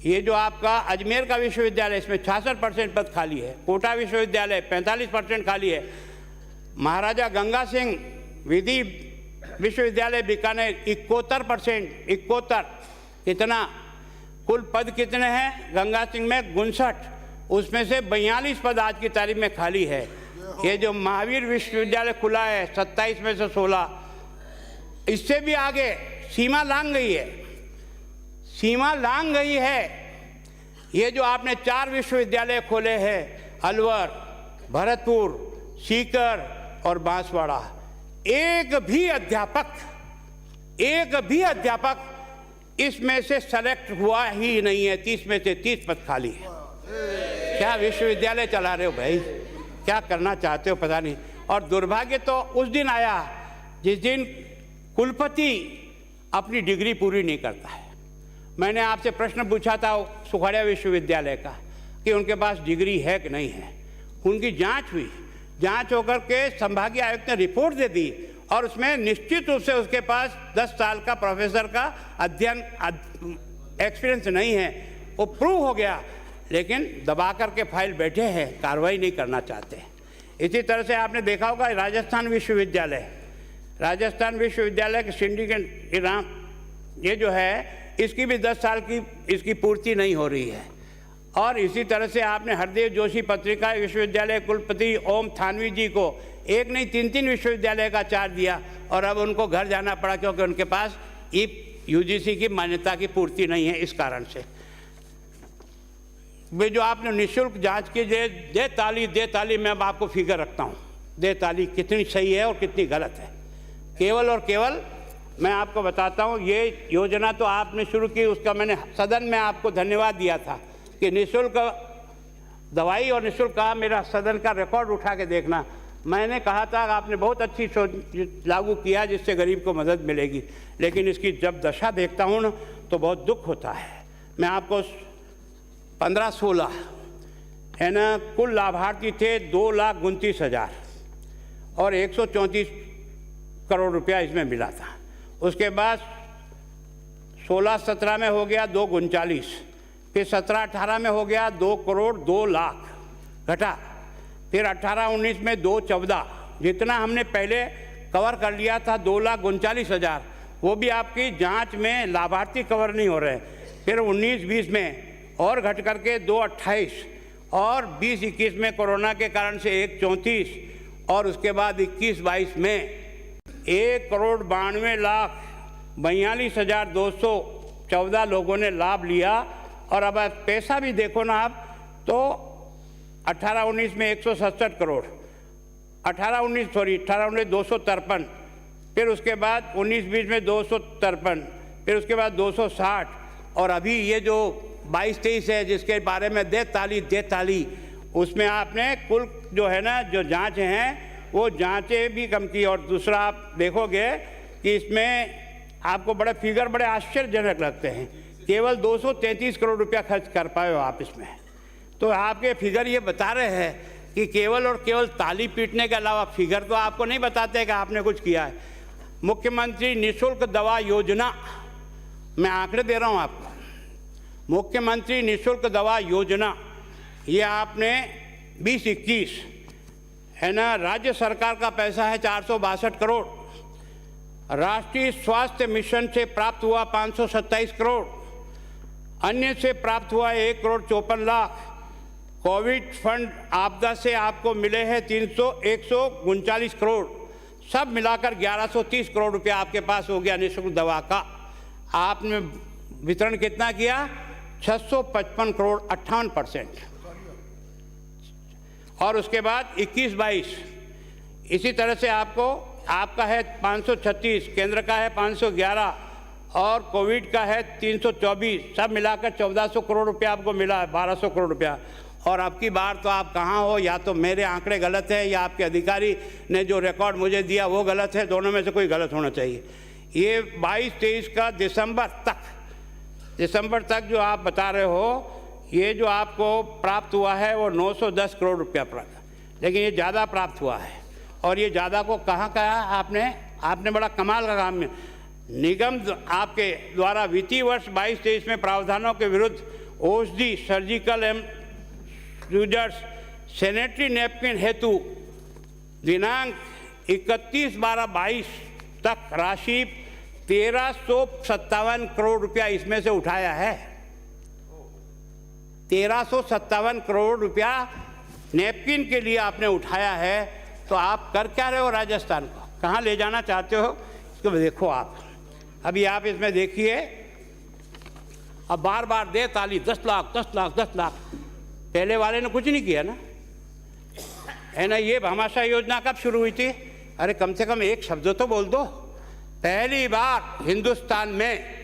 ये जो आपका अजमेर का विश्वविद्यालय, इसमें 66% पद खाली है। कोटा विश्वविद्यालय 45% खाली है। महाराजा गंगा सिंह विधि विश्वविद्यालय बीकानेर 71%, 71। कितना कुल पद कितने हैं? गंगा सिंह में 59, उसमें से 42 पद आज की तारीख में खाली है। ये जो महावीर विश्वविद्यालय खुला है 27 में से 16, इससे भी आगे सीमा लांघ गई है, सीमा लांघ गई है। ये जो आपने 4 विश्वविद्यालय खोले हैं, अलवर, भरतपुर, सीकर और बांसवाड़ा, एक भी अध्यापक इसमें से सेलेक्ट हुआ ही नहीं है। 30 में से 30 पद खाली है। क्या विश्वविद्यालय चला रहे हो भाई? क्या करना चाहते हो पता नहीं। और दुर्भाग्य तो उस दिन आया जिस दिन कुलपति अपनी डिग्री पूरी नहीं करता है। मैंने आपसे प्रश्न पूछा था सुखाड़िया विश्वविद्यालय का कि उनके पास डिग्री है कि नहीं है। उनकी जांच हुई, जांच होकर के संभागीय आयुक्त ने रिपोर्ट दे दी और उसमें निश्चित रूप से उसके पास 10 साल का प्रोफेसर का अध्ययन एक्सपीरियंस नहीं है, वो प्रूव हो गया। लेकिन दबा करके फाइल बैठे हैं, कार्रवाई नहीं करना चाहते। इसी तरह से आपने देखा होगा राजस्थान विश्वविद्यालय के सिंडिकेट इनाम, ये जो है इसकी भी 10 साल की इसकी पूर्ति नहीं हो रही है। और इसी तरह से आपने हरदेव जोशी पत्रिका विश्वविद्यालय कुलपति ओम थानवी जी को एक नहीं 3 विश्वविद्यालय का चार्ज दिया और अब उनको घर जाना पड़ा क्योंकि उनके पास यूजीसी की मान्यता की पूर्ति नहीं है। इस कारण से वे जो आपने निःशुल्क जांच की दे ताली मैं अब आपको फिगर रखता हूँ, दे ताली कितनी सही है और कितनी गलत है। केवल और केवल मैं आपको बताता हूँ, ये योजना तो आपने शुरू की, उसका मैंने सदन में आपको धन्यवाद दिया था कि निःशुल्क दवाई और निःशुल्क कहा। मेरा सदन का रिकॉर्ड उठा के देखना, मैंने कहा था आपने बहुत अच्छी सोच लागू किया जिससे गरीब को मदद मिलेगी। लेकिन इसकी जब दशा देखता हूँ ना तो बहुत दुख होता है। मैं आपको 15-16 है ना, कुल लाभार्थी थे 2,29,000 और 134 करोड़ रुपया इसमें मिला था। उसके बाद 16-17 में हो गया 2,39, फिर 17-18 में हो गया 2 करोड़ 2 लाख घटा, फिर 18-19 में 2,14, जितना हमने पहले कवर कर लिया था 2,39,000, वो भी आपकी जांच में लाभार्थी कवर नहीं हो रहे। फिर 19-20 में और घट करके 2,28 और 20-21 में कोरोना के कारण से 1,34 और उसके बाद 21-22 में 1,92,42,214 लोगों ने लाभ लिया। और अब पैसा भी देखो ना आप तो 18-19 में 167 करोड़, 18-19 253, फिर उसके बाद 19-20 में 253, फिर उसके बाद 260 और अभी ये जो 22-23 है जिसके बारे में दे ताली, उसमें आपने कुल जो है ना जो जांच हैं वो जांचें भी कम की। और दूसरा आप देखोगे कि इसमें आपको बड़े फिगर बड़े आश्चर्यजनक लगते हैं, केवल 233 करोड़ रुपया खर्च कर पाए हो आप इसमें। तो आपके फिगर ये बता रहे हैं कि केवल और केवल ताली पीटने के अलावा फिगर तो आपको नहीं बताते कि आपने कुछ किया है। मुख्यमंत्री निःशुल्क दवा योजना, मैं आंकड़े दे रहा हूँ आपको, मुख्यमंत्री निःशुल्क दवा योजना ये आपने 20-21 है ना, राज्य सरकार का पैसा है 462 करोड़, राष्ट्रीय स्वास्थ्य मिशन से प्राप्त हुआ 527 करोड़, अन्य से प्राप्त हुआ 1,54 लाख, कोविड फंड आपदा से आपको मिले हैं 139 करोड़, सब मिलाकर 1130 करोड़ रुपया आपके पास हो गया निःशुल्क दवा का। आपने वितरण कितना किया? 655 करोड़, 58%। और उसके बाद 21-22 इसी तरह से आपका है 536, केंद्र का है 511 और कोविड का है 324, सब मिलाकर 1400 करोड़ रुपया आपको मिला है, 1200 करोड़ रुपया। और अब की बार तो आप कहाँ हो, या तो मेरे आंकड़े गलत हैं या आपके अधिकारी ने जो रिकॉर्ड मुझे दिया वो गलत है, दोनों में से कोई गलत होना चाहिए। ये 22-23 का दिसंबर तक जो आप बता रहे हो, ये जो आपको प्राप्त हुआ है वो 910 करोड़ रुपया प्राप्त, लेकिन ये ज़्यादा प्राप्त हुआ है। और ये ज़्यादा को कहाँ कहा आपने बड़ा कमाल का काम में निगम आपके द्वारा वित्तीय वर्ष 22-23 में प्रावधानों के विरुद्ध औषधि, सर्जिकल यूजर्स, सैनिटरी नैपकिन हेतु दिनांक 31/12/22 तक राशि 1357 करोड़ रुपया इसमें से उठाया है। 1357 करोड़ रुपया नैपकिन के लिए आपने उठाया है। तो आप कर क्या रहे हो? राजस्थान को कहाँ ले जाना चाहते हो इसको देखो आप। अभी आप इसमें देखिए, अब बार बार दे ताली, 10 लाख 10 लाख 10 लाख। पहले वाले ने कुछ नहीं किया ना, है ना। ये भामाशाह योजना कब शुरू हुई थी? अरे कम से कम एक शब्द तो बोल दो। पहली बार हिंदुस्तान में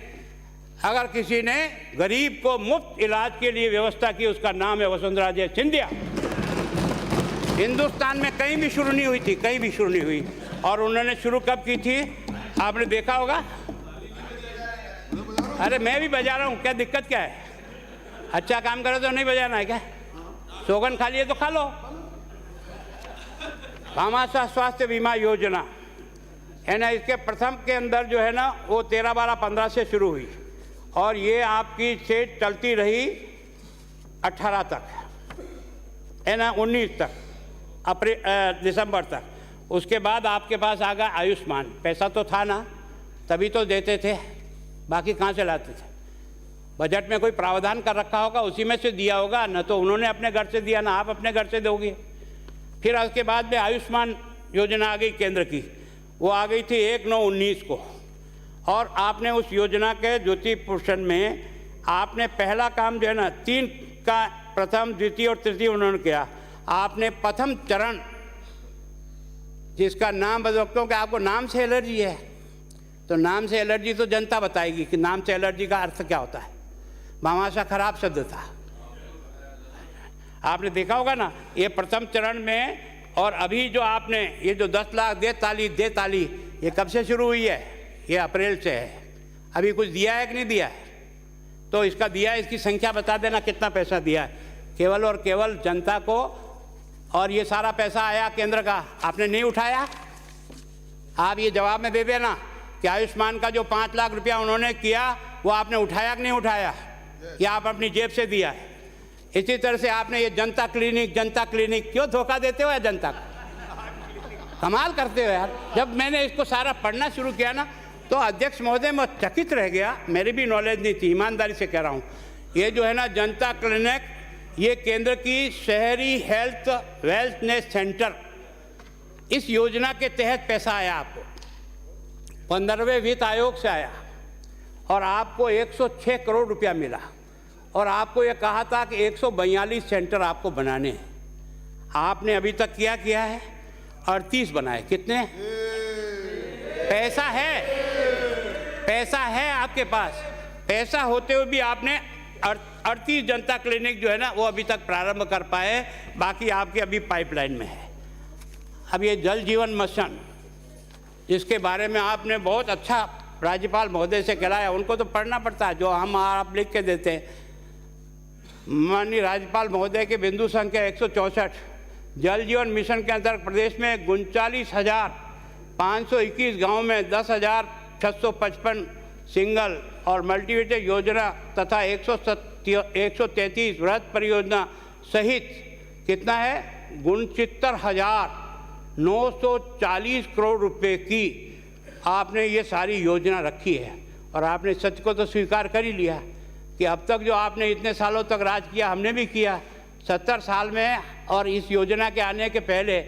अगर किसी ने गरीब को मुफ्त इलाज के लिए व्यवस्था की, उसका नाम है वसुंधरा राजे सिंधिया। हिंदुस्तान में कहीं भी शुरू नहीं हुई थी, कहीं भी शुरू नहीं हुई। और उन्होंने शुरू कब की थी आपने देखा होगा। अरे मैं भी बजा रहा हूँ, क्या दिक्कत क्या है? अच्छा काम करे तो नहीं बजाना है क्या? सोगन खा लिए तो खा लो। भामाशाह स्वास्थ्य बीमा योजना है ना, इसके प्रथम के अंदर जो है ना वो 13/12/15 से शुरू हुई और ये आपकी से चलती रही 18 तक, है ना, 19 तक, दिसंबर तक। उसके बाद आपके पास आ गया आयुष्मान। पैसा तो था ना, तभी तो देते थे, बाकी कहाँ से लाते थे? बजट में कोई प्रावधान कर रखा होगा, उसी में से दिया होगा। न तो उन्होंने अपने घर से दिया, ना आप अपने घर से दोगे। फिर उसके बाद में आयुष्मान योजना आ गई केंद्र की, वो आ गई थी 1/9/19 को। और आपने उस योजना के ज्योति पोषण में आपने पहला काम जो है ना 3 का प्रथम, द्वितीय और तृतीय उन्होंने किया। आपने प्रथम चरण, जिसका नाम बदलते कि आपको नाम से एलर्जी है, तो नाम से एलर्जी तो जनता बताएगी कि नाम से एलर्जी का अर्थ क्या होता है। भामाशाह खराब शब्द था, आपने देखा होगा ना। ये प्रथम चरण में, और अभी जो आपने ये जो 10 लाख दे ताली, ये कब से शुरू हुई है? ये अप्रैल से है। अभी कुछ दिया है कि नहीं दिया है? तो इसका दिया है, इसकी संख्या बता देना कितना पैसा दिया है केवल और केवल जनता को। और ये सारा पैसा आया केंद्र का, आपने नहीं उठाया। आप ये जवाब में दे देना कि आयुष्मान का जो 5 लाख रुपया उन्होंने किया वो आपने उठाया कि नहीं उठाया, या आप अपनी जेब से दिया है। इसी तरह से आपने ये जनता क्लिनिक क्यों धोखा देते हो यार जनता को? कमाल करते हो यार। जब मैंने इसको सारा पढ़ना शुरू किया ना तो अध्यक्ष महोदय मैं चकित रह गया, मेरी भी नॉलेज नहीं थी, ईमानदारी से कह रहा हूँ। ये जो है ना जनता क्लिनिक, ये केंद्र की शहरी हेल्थ वेलनेस सेंटर, इस योजना के तहत पैसा आया आपको, 15वें वित्त आयोग से आया और आपको 106 करोड़ रुपया मिला। और आपको ये कहा था कि 142 सेंटर आपको बनाने हैं। आपने अभी तक किया है 38 बनाए। कितने? पैसा है आपके पास। पैसा होते हुए भी आपने 38 जनता क्लिनिक जो है ना वो अभी तक प्रारंभ कर पाए, बाकी आपके अभी पाइपलाइन में है। अब ये जल जीवन मिशन, जिसके बारे में आपने बहुत अच्छा राज्यपाल महोदय से कहलाया, उनको तो पढ़ना पड़ता है जो हम आप लिख के देते हैं। माननीय राज्यपाल महोदय के बिंदु संख्या 164 जल जीवन मिशन के अंतर्गत प्रदेश में 39,521 गाँव में 10,655 सिंगल और मल्टीवेटेड योजना तथा 133 वृहद परियोजना सहित कितना है 69,940 करोड़ रुपए की आपने ये सारी योजना रखी है। और आपने सच को तो स्वीकार कर ही लिया कि अब तक जो आपने इतने सालों तक राज किया, हमने भी किया 70 साल में। और इस योजना के आने के पहले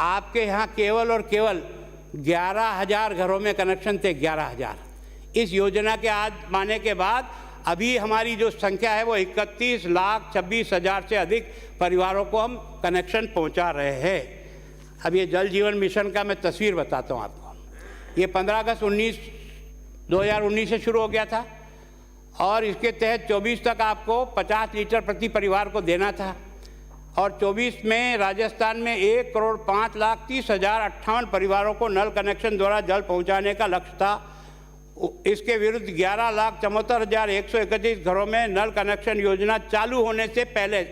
आपके यहाँ केवल और केवल 11,000 घरों में कनेक्शन थे, 11,000। इस योजना के आज आने के बाद अभी हमारी जो संख्या है वो 31,26,000 से अधिक परिवारों को हम कनेक्शन पहुंचा रहे हैं। अब ये जल जीवन मिशन का मैं तस्वीर बताता हूँ आपको। ये 15 अगस्त 2019 से शुरू हो गया था और इसके तहत 24 तक आपको 50 लीटर प्रति परिवार को देना था और 24 में राजस्थान में 1,05,30,058 परिवारों को नल कनेक्शन द्वारा जल पहुंचाने का लक्ष्य था। इसके विरुद्ध 11,74,131 घरों में नल कनेक्शन योजना चालू होने से पहले,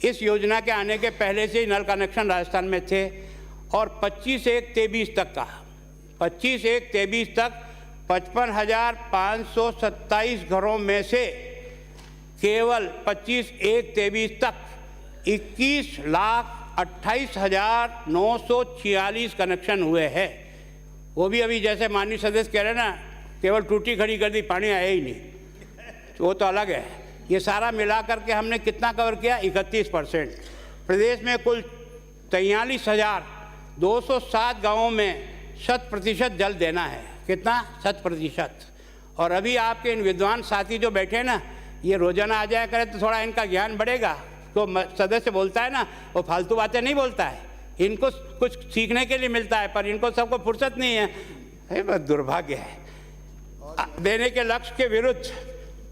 इस योजना के आने के पहले से ही नल कनेक्शन राजस्थान में थे और 25/1/23 तक का 25/1/23 तक 55,527 घरों में से केवल 25/1/23 तक 21,28,946 कनेक्शन हुए हैं। वो भी अभी जैसे माननीय सदस्य कह रहे हैं ना, केवल टूटी खड़ी कर दी, पानी आया ही नहीं, तो वो तो अलग है। ये सारा मिला करके हमने कितना कवर किया? 31%। प्रदेश में कुल 43,207 गाँवों में 100% जल देना है। कितना? 100%। और अभी आपके इन विद्वान साथी जो बैठे हैं ना, ये रोजाना आ जाया करें तो थोड़ा इनका ज्ञान बढ़ेगा। तो सदस्य बोलता है ना, वो फालतू बातें नहीं बोलता है, इनको कुछ सीखने के लिए मिलता है, पर इनको सबको फुर्सत नहीं है। बस दुर्भाग्य है। देने के लक्ष्य के विरुद्ध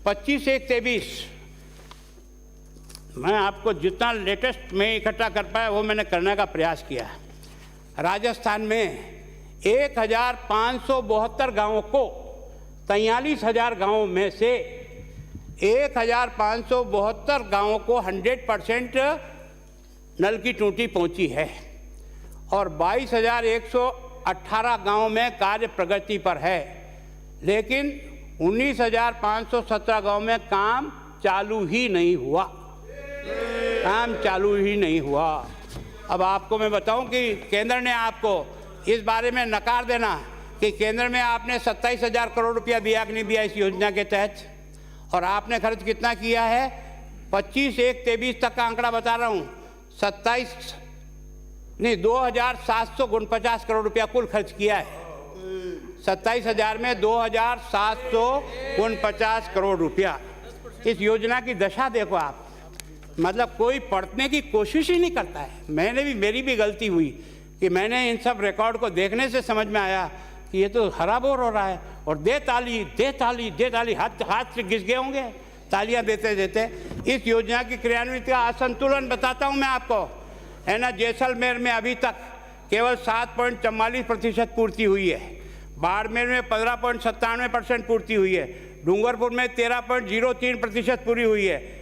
25/1/23 मैं आपको जितना लेटेस्ट में इकट्ठा कर पाया वो मैंने करने का प्रयास किया। राजस्थान में 1,572 गाँवों को 43,000 गाँवों में से 1,572 गाँवों को 100% नल की टूटी पहुंची है और 22,118 गाँवों में कार्य प्रगति पर है, लेकिन 19,517 गाँव में काम चालू ही नहीं हुआ। अब आपको मैं बताऊं कि केंद्र ने आपको इस बारे में नकार देना कि केंद्र में आपने 27,000 करोड़ रुपया दिया कि नहीं दिया इस योजना के तहत, और आपने खर्च कितना किया है? 25/1/23 तक का आंकड़ा बता रहा हूँ, 2,749 करोड़ रुपया कुल खर्च किया है। 27,000 में 2,749 करोड़ रुपया। इस योजना की दशा देखो आप, मतलब कोई पढ़ने की कोशिश ही नहीं करता है। मेरी भी गलती हुई कि मैंने इन सब रिकॉर्ड को देखने से समझ में आया कि ये तो हरा बोर हो रहा है, और दे ताली, हाथ से घिस गए होंगे तालियां देते देते। इस योजना की क्रियान्वित का असंतुलन बताता हूं मैं आपको, है ना। जैसलमेर में अभी तक केवल 7.44% पूर्ति हुई है, बाड़मेर में 15.97% पूर्ति हुई है, डूंगरपुर में 13.03% पूरी हुई है,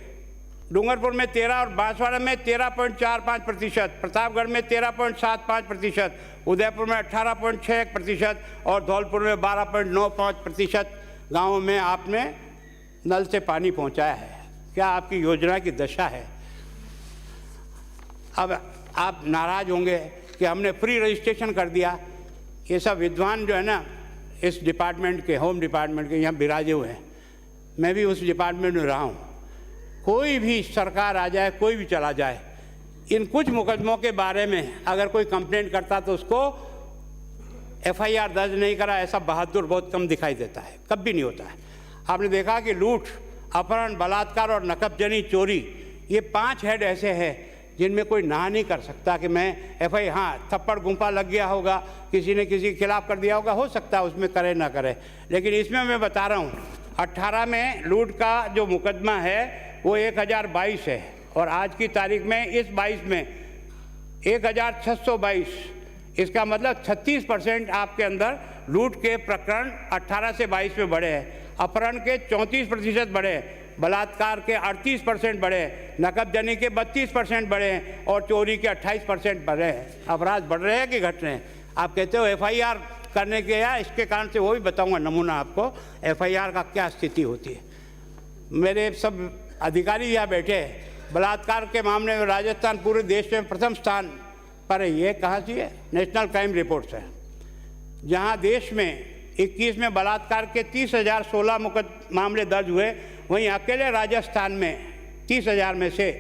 डूंगरपुर में 13 और बांसवाड़ा में 13.45%, प्रतापगढ़ में 13.75%, उदयपुर में 18.61% और धौलपुर में 12.95% गाँवों में आपने नल से पानी पहुंचाया है। क्या आपकी योजना की दशा है? अब आप नाराज होंगे कि हमने फ्री रजिस्ट्रेशन कर दिया। ये सब विद्वान जो है ना इस डिपार्टमेंट के, होम डिपार्टमेंट के, यहाँ बिराजे हुए हैं, मैं भी उस डिपार्टमेंट में रहा हूँ। कोई भी सरकार आ जाए, कोई भी चला जाए, इन कुछ मुकदमों के बारे में अगर कोई कंप्लेंट करता तो उसको FIR दर्ज नहीं करा, ऐसा बहादुर बहुत कम दिखाई देता है, कभी नहीं होता है। आपने देखा कि लूट, अपहरण, बलात्कार और नकबजनी चोरी, ये 5 हेड ऐसे हैं जिनमें कोई ना नहीं कर सकता कि मैं FIR, हाँ थप्पड़ गुंपा लग गया होगा, किसी ने किसी के खिलाफ कर दिया होगा, हो सकता है उसमें करे ना करे, लेकिन इसमें मैं बता रहा हूँ 18 में लूट का जो मुकदमा है वो 1022 है और आज की तारीख में इस 22 में 1622, इसका मतलब 36% आपके अंदर लूट के प्रकरण 18 से 22 में बढ़े हैं, अपहरण के 34% बढ़े हैं, बलात्कार के 38% बढ़े, नकबजनी के 32% बढ़े हैं और चोरी के 28% बढ़े हैं। अपराध बढ़ रहे हैं कि घट रहे हैं? आप कहते हो FIR करने के, या इसके कारण से वो भी बताऊंगा नमूना आपको FIR का क्या स्थिति होती है। मेरे सब अधिकारी यहाँ बैठे हैं, बलात्कार के मामले में राजस्थान पूरे देश में प्रथम स्थान पर है। ये कहाँ से है? नेशनल क्राइम रिपोर्ट है, जहाँ देश में 21 में बलात्कार के 30,016 मामले दर्ज हुए, वहीं अकेले राजस्थान में 30,000 में से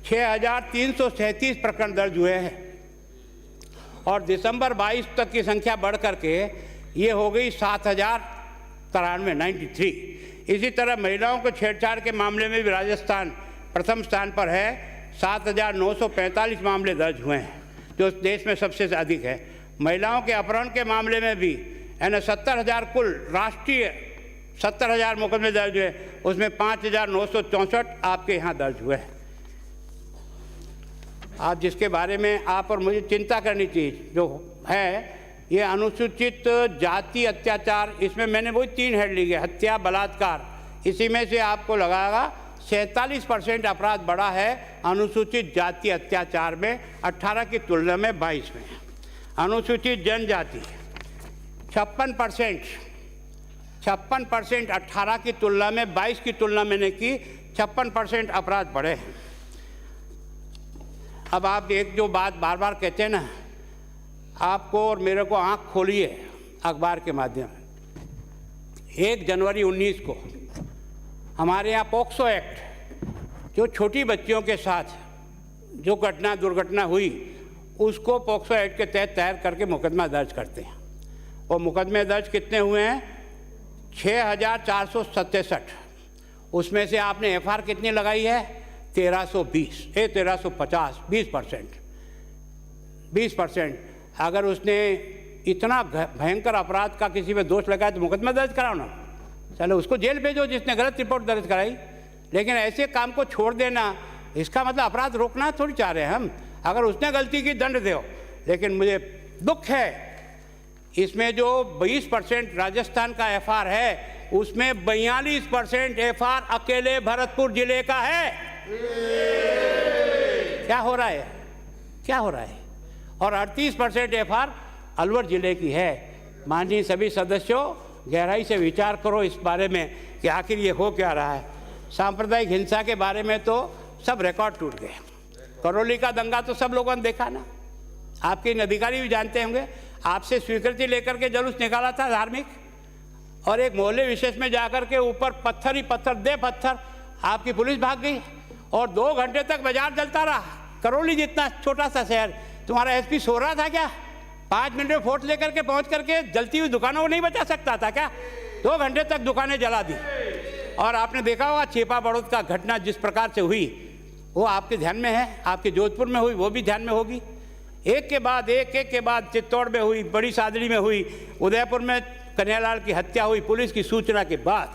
6,337 प्रकरण दर्ज हुए हैं और दिसंबर 22 तक की संख्या बढ़ करके ये हो गई 7,093 इसी तरह महिलाओं को छेड़छाड़ के मामले में भी राजस्थान प्रथम स्थान पर है। 7,945 मामले दर्ज हुए हैं, जो देश में सबसे अधिक है। महिलाओं के अपहरण के मामले में भी यानी 70,000 कुल राष्ट्रीय 70,000 मुकदमे दर्ज हुए, उसमें 5,964 आपके यहाँ दर्ज हुए हैं। आप जिसके बारे में आप और मुझे चिंता करनी चाहिए जो है ये अनुसूचित जाति अत्याचार, इसमें मैंने वही 3 हेड ली है, हत्या, बलात्कार, इसी में से आपको लगागा 47% अपराध बढ़ा है अनुसूचित जाति अत्याचार में 18 की तुलना में 22 में। अनुसूचित जनजाति 56%, 18 की तुलना में 22 की तुलना मैंने की 56% अपराध बढ़े हैं। अब आप एक जो बात बार बार कहते हैं ना, आपको और मेरे को आंख खोलिए अखबार के माध्यम से। 1 जनवरी 19 को हमारे यहाँ पॉक्सो एक्ट, जो छोटी बच्चियों के साथ जो दुर्घटना हुई उसको पॉक्सो एक्ट के तहत तैयार करके मुकदमा दर्ज करते हैं। और मुकदमे दर्ज कितने हुए हैं? 6,467। उसमें से आपने FR कितनी लगाई है? 1350, 20%। अगर उसने इतना भयंकर अपराध का किसी पे दोष लगाया तो मुकदमा दर्ज कराओ ना, चलो उसको जेल भेजो जिसने गलत रिपोर्ट दर्ज कराई। लेकिन ऐसे काम को छोड़ देना, इसका मतलब अपराध रोकना थोड़ी चाह रहे हैं हम। अगर उसने गलती की दंड दो, लेकिन मुझे दुख है इसमें जो 20% राजस्थान का FR है उसमें 42% FR अकेले भरतपुर जिले का है। क्या हो रहा है? और 38% FR अलवर जिले की है। माननीय सभी सदस्यों, गहराई से विचार करो इस बारे में कि आखिर ये हो क्या रहा है। सांप्रदायिक हिंसा के बारे में तो सब रिकॉर्ड टूट गए। करौली का दंगा तो सब लोगों ने देखा ना, आपके इन अधिकारी भी जानते होंगे। आपसे स्वीकृति लेकर के जुलूस निकाला था धार्मिक, और एक मोहल्ले विशेष में जाकर के ऊपर पत्थर ही पत्थर, आपकी पुलिस भाग गई और 2 घंटे तक बाजार जलता रहा। करौली जितना छोटा सा शहर, तुम्हारा SP सो रहा था क्या? 5 मिनट में फोर्स लेकर के पहुंच करके जलती हुई दुकानों को नहीं बचा सकता था क्या? 2 घंटे तक दुकानें जला दी। और आपने देखा होगा छेपा बड़ौद का घटना जिस प्रकार से हुई, वो आपके ध्यान में है। आपके जोधपुर में हुई, वो भी ध्यान में होगी। एक के बाद चित्तौड़ में हुई, बड़ी सादड़ी में हुई, उदयपुर में कन्हैयालाल की हत्या हुई पुलिस की सूचना के बाद।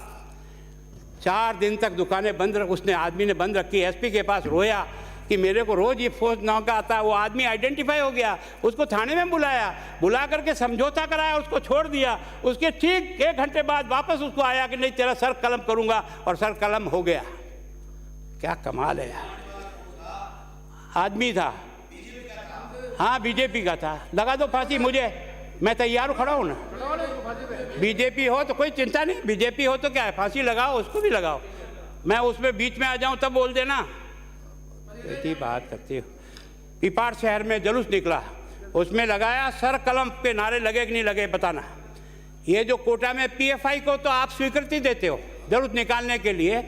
4 दिन तक दुकानें बंद उसने आदमी ने बंद रखी। SP के पास रोया कि मेरे को रोज ये फोर्स नाम का आता है। वो आदमी आइडेंटिफाई हो गया, उसको थाने में बुला करके समझौता कराया, उसको छोड़ दिया। उसके ठीक 1 घंटे बाद वापस उसको आया कि नहीं तेरा सर कलम करूंगा, और सर कलम हो गया। क्या कमाल है यार। आदमी था, हाँ बीजेपी का था। लगा दो फांसी मुझे, मैं तैयार खड़ा हूँ ना। बीजेपी हो तो कोई चिंता नहीं, बीजेपी हो तो क्या है, फांसी लगाओ, उसको भी लगाओ। मैं उसमें बीच में आ जाऊं तब बोल देना। ऐसी बात करती हो। पिपाड़ शहर में जुलूस निकला, उसमें लगाया सर कलम पे नारे लगे कि नहीं लगे बताना। ये जो कोटा में PFI को तो आप स्वीकृति देते हो जुलूस निकालने के लिए,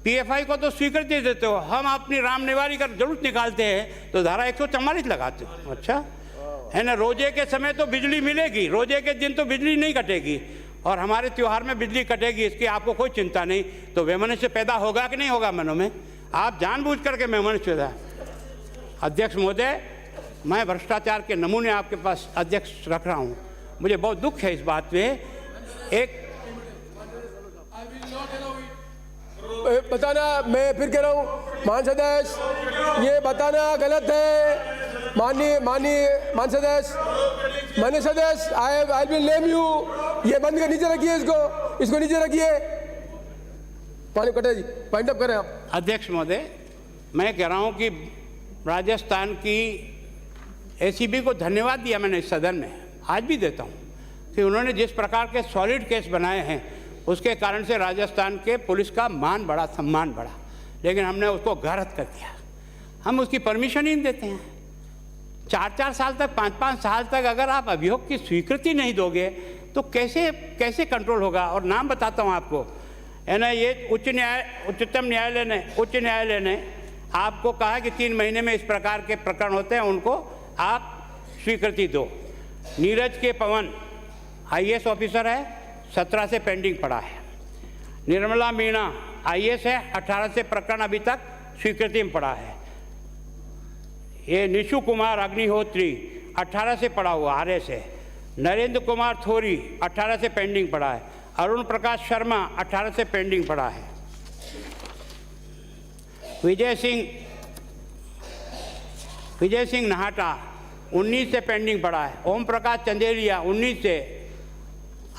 PFI को तो स्वीकृति देते हो। हम अपनी राम निवारी का जुलूस निकालते हैं तो धारा 144 लगाते हो। अच्छा है ना। रोजे के समय तो बिजली मिलेगी, रोजे के दिन तो बिजली नहीं कटेगी, और हमारे त्यौहार में बिजली कटेगी, इसकी आपको कोई चिंता नहीं। तो वैमनस्य पैदा होगा कि नहीं होगा मनों में? आप जानबूझ करके वैमनस्य पैदा। अध्यक्ष महोदय, मैं भ्रष्टाचार के नमूने आपके पास अध्यक्ष रख रहा हूँ। मुझे बहुत दुख है इस बात में। एक बताना, मैं फिर कह रहा हूँ मान सदस्य, ये बताना गलत है। माननीय सदस्य, आई विल नेम यू। ये बंद कर, नीचे रखिए इसको नीचे रखिए। पानी कटे जी, पॉइंट अप करें आप। अध्यक्ष महोदय, मैं कह रहा हूँ कि राजस्थान की ACB को धन्यवाद दिया मैंने इस सदन में, आज भी देता हूँ, कि उन्होंने जिस प्रकार के सॉलिड केस बनाए हैं उसके कारण से राजस्थान के पुलिस का मान बढ़ा, सम्मान बढ़ा। लेकिन हमने उसको गलत कर दिया। हम उसकी परमिशन ही नहीं देते हैं। 4-4 साल तक, 5-5 साल तक अगर आप अभियोग की स्वीकृति नहीं दोगे तो कैसे कंट्रोल होगा? और नाम बताता हूँ आपको, है ना। ये उच्चतम न्यायालय ने आपको कहा कि 3 महीने में इस प्रकार के प्रकरण होते हैं, उनको आप स्वीकृति दो। नीरज के पवन IAS ऑफिसर है, 17 से पेंडिंग पड़ा है। निर्मला मीणा IAS है, 18 से प्रकरण अभी तक स्वीकृति में पड़ा है। ये निशु कुमार अग्निहोत्री 18 से पड़ा हुआ RS है। नरेंद्र कुमार थोरी 18 से पेंडिंग पड़ा है। अरुण प्रकाश शर्मा 18 से पेंडिंग पड़ा है। विजय सिंह नाहटा 19 से पेंडिंग पड़ा है। ओम प्रकाश चंदेलिया 19 से।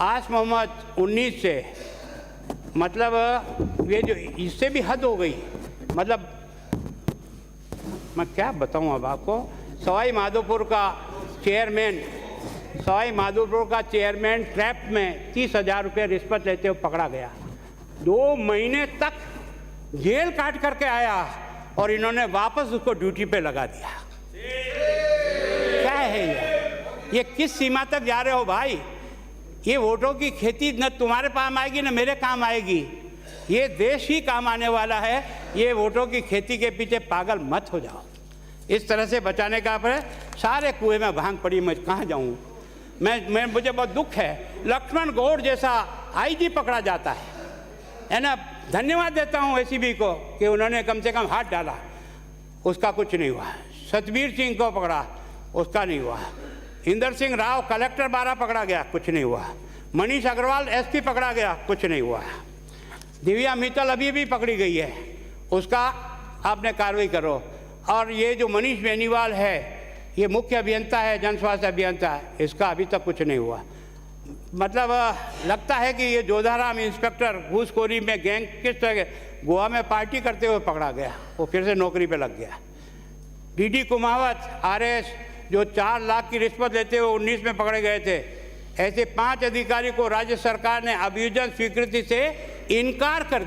आस मोहम्मद 19 से। मतलब ये जो इससे भी हद हो गई। मतलब मैं क्या बताऊं अब आपको। सवाई माधोपुर का चेयरमैन ट्रैप में 30,000 रुपये रिश्वत लेते हुए पकड़ा गया। 2 महीने तक जेल काट करके आया और इन्होंने वापस उसको ड्यूटी पे लगा दिया। क्या है ये किस सीमा तक जा रहे हो भाई? ये वोटों की खेती न तुम्हारे काम आएगी न मेरे काम आएगी। ये देश ही काम आने वाला है। ये वोटों की खेती के पीछे पागल मत हो जाओ। इस तरह से बचाने का पर सारे कुएं में भांग पड़ी, मैं कहाँ जाऊँ? मुझे बहुत दुख है। लक्ष्मण गौड़ जैसा IG पकड़ा जाता है ना। धन्यवाद देता हूँ ACB को कि उन्होंने कम से कम हाथ डाला, उसका कुछ नहीं हुआ। सतबीर सिंह को पकड़ा, उसका नहीं हुआ। इंदर सिंह राव कलेक्टर 12 पकड़ा गया, कुछ नहीं हुआ। मनीष अग्रवाल SP पकड़ा गया, कुछ नहीं हुआ। दिव्या मित्तल अभी भी पकड़ी गई है, उसका आपने कार्रवाई करो। और ये जो मनीष बेनीवाल है, ये मुख्य अभियंता है, जन स्वास्थ्य अभियंता है, इसका अभी तक कुछ नहीं हुआ। मतलब लगता है कि ये जोधाराम इंस्पेक्टर घूसखोरी में गैंग किस तरह गोवा में पार्टी करते हुए पकड़ा गया, वो फिर से नौकरी पे लग गया। DD कुमावत RS जो 4 लाख की रिश्वत लेते हुए 19 में पकड़े गए थे। ऐसे 5 अधिकारी को राज्य सरकार ने अभियोजन स्वीकृति से इनकार कर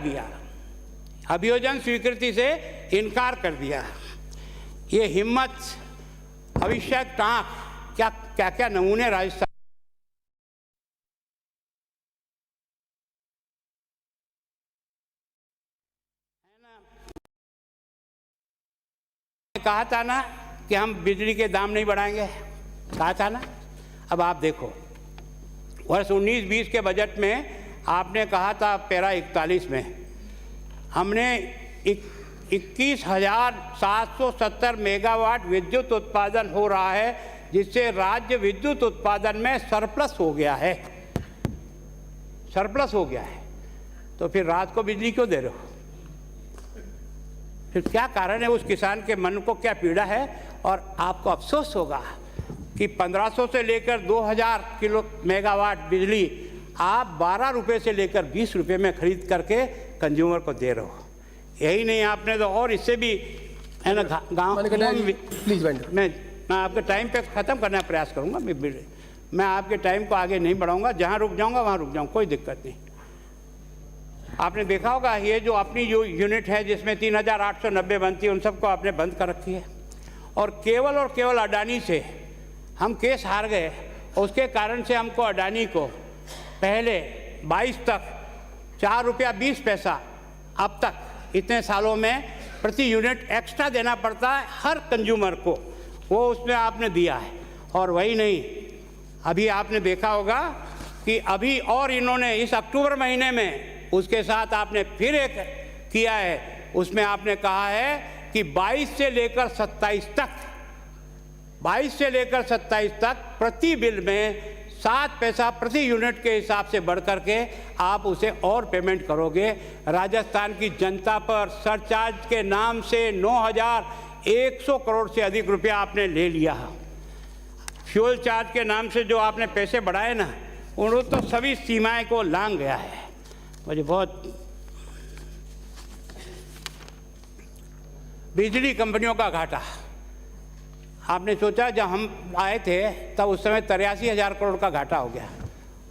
दिया। ये हिम्मत, अभिषेक टाँक, क्या नमूने राजस्थान कहा था ना कि हम बिजली के दाम नहीं बढ़ाएंगे, कहा था ना। अब आप देखो, वर्ष 19-20 के बजट में आपने कहा था पैरा 41 में हमने 21,770 मेगावाट विद्युत उत्पादन हो रहा है, जिससे राज्य विद्युत उत्पादन में सरप्लस हो गया है। तो फिर रात को बिजली क्यों दे रहे हो? फिर क्या कारण है? उस किसान के मन को क्या पीड़ा है? और आपको अफसोस होगा कि 1500 से लेकर 2000 किलो मेगावाट बिजली आप 12 रुपये से लेकर 20 रुपये में खरीद करके कंज्यूमर को दे रहे हो। यही नहीं, आपने तो और इससे भी है ना गाँव प्लीज मैं आपके टाइम पे ख़त्म करने का प्रयास करूँगा। मैं आपके टाइम को आगे नहीं बढ़ाऊँगा, जहाँ रुक जाऊँगा वहाँ रुक जाऊँ, कोई दिक्कत नहीं। आपने देखा होगा ये जो अपनी जो यूनिट है जिसमें 3890 बनती है, उन सबको आपने बंद कर रखी है। और केवल अडानी से हम केस हार गए। उसके कारण से हमको अडानी को पहले 22 तक 4 रुपया 20 पैसा, अब तक इतने सालों में प्रति यूनिट एक्स्ट्रा देना पड़ता है हर कंज्यूमर को, वो उसमें आपने दिया है। और वही नहीं, अभी आपने देखा होगा कि अभी और इन्होंने इस अक्टूबर महीने में उसके साथ आपने फिर एक किया है। उसमें आपने कहा है कि 22 से लेकर 27 तक प्रति बिल में 7 पैसा प्रति यूनिट के हिसाब से बढ़ करके आप उसे और पेमेंट करोगे। राजस्थान की जनता पर सरचार्ज के नाम से 9,100 करोड़ से अधिक रुपया आपने ले लिया। फ्यूल चार्ज के नाम से जो आपने पैसे बढ़ाए ना, उन्होंने तो सभी सीमाएं को लांघ गया है। मुझे बहुत बिजली कंपनियों का घाटा। आपने सोचा जब हम आए थे तब उस समय 83,000 करोड़ का घाटा हो गया।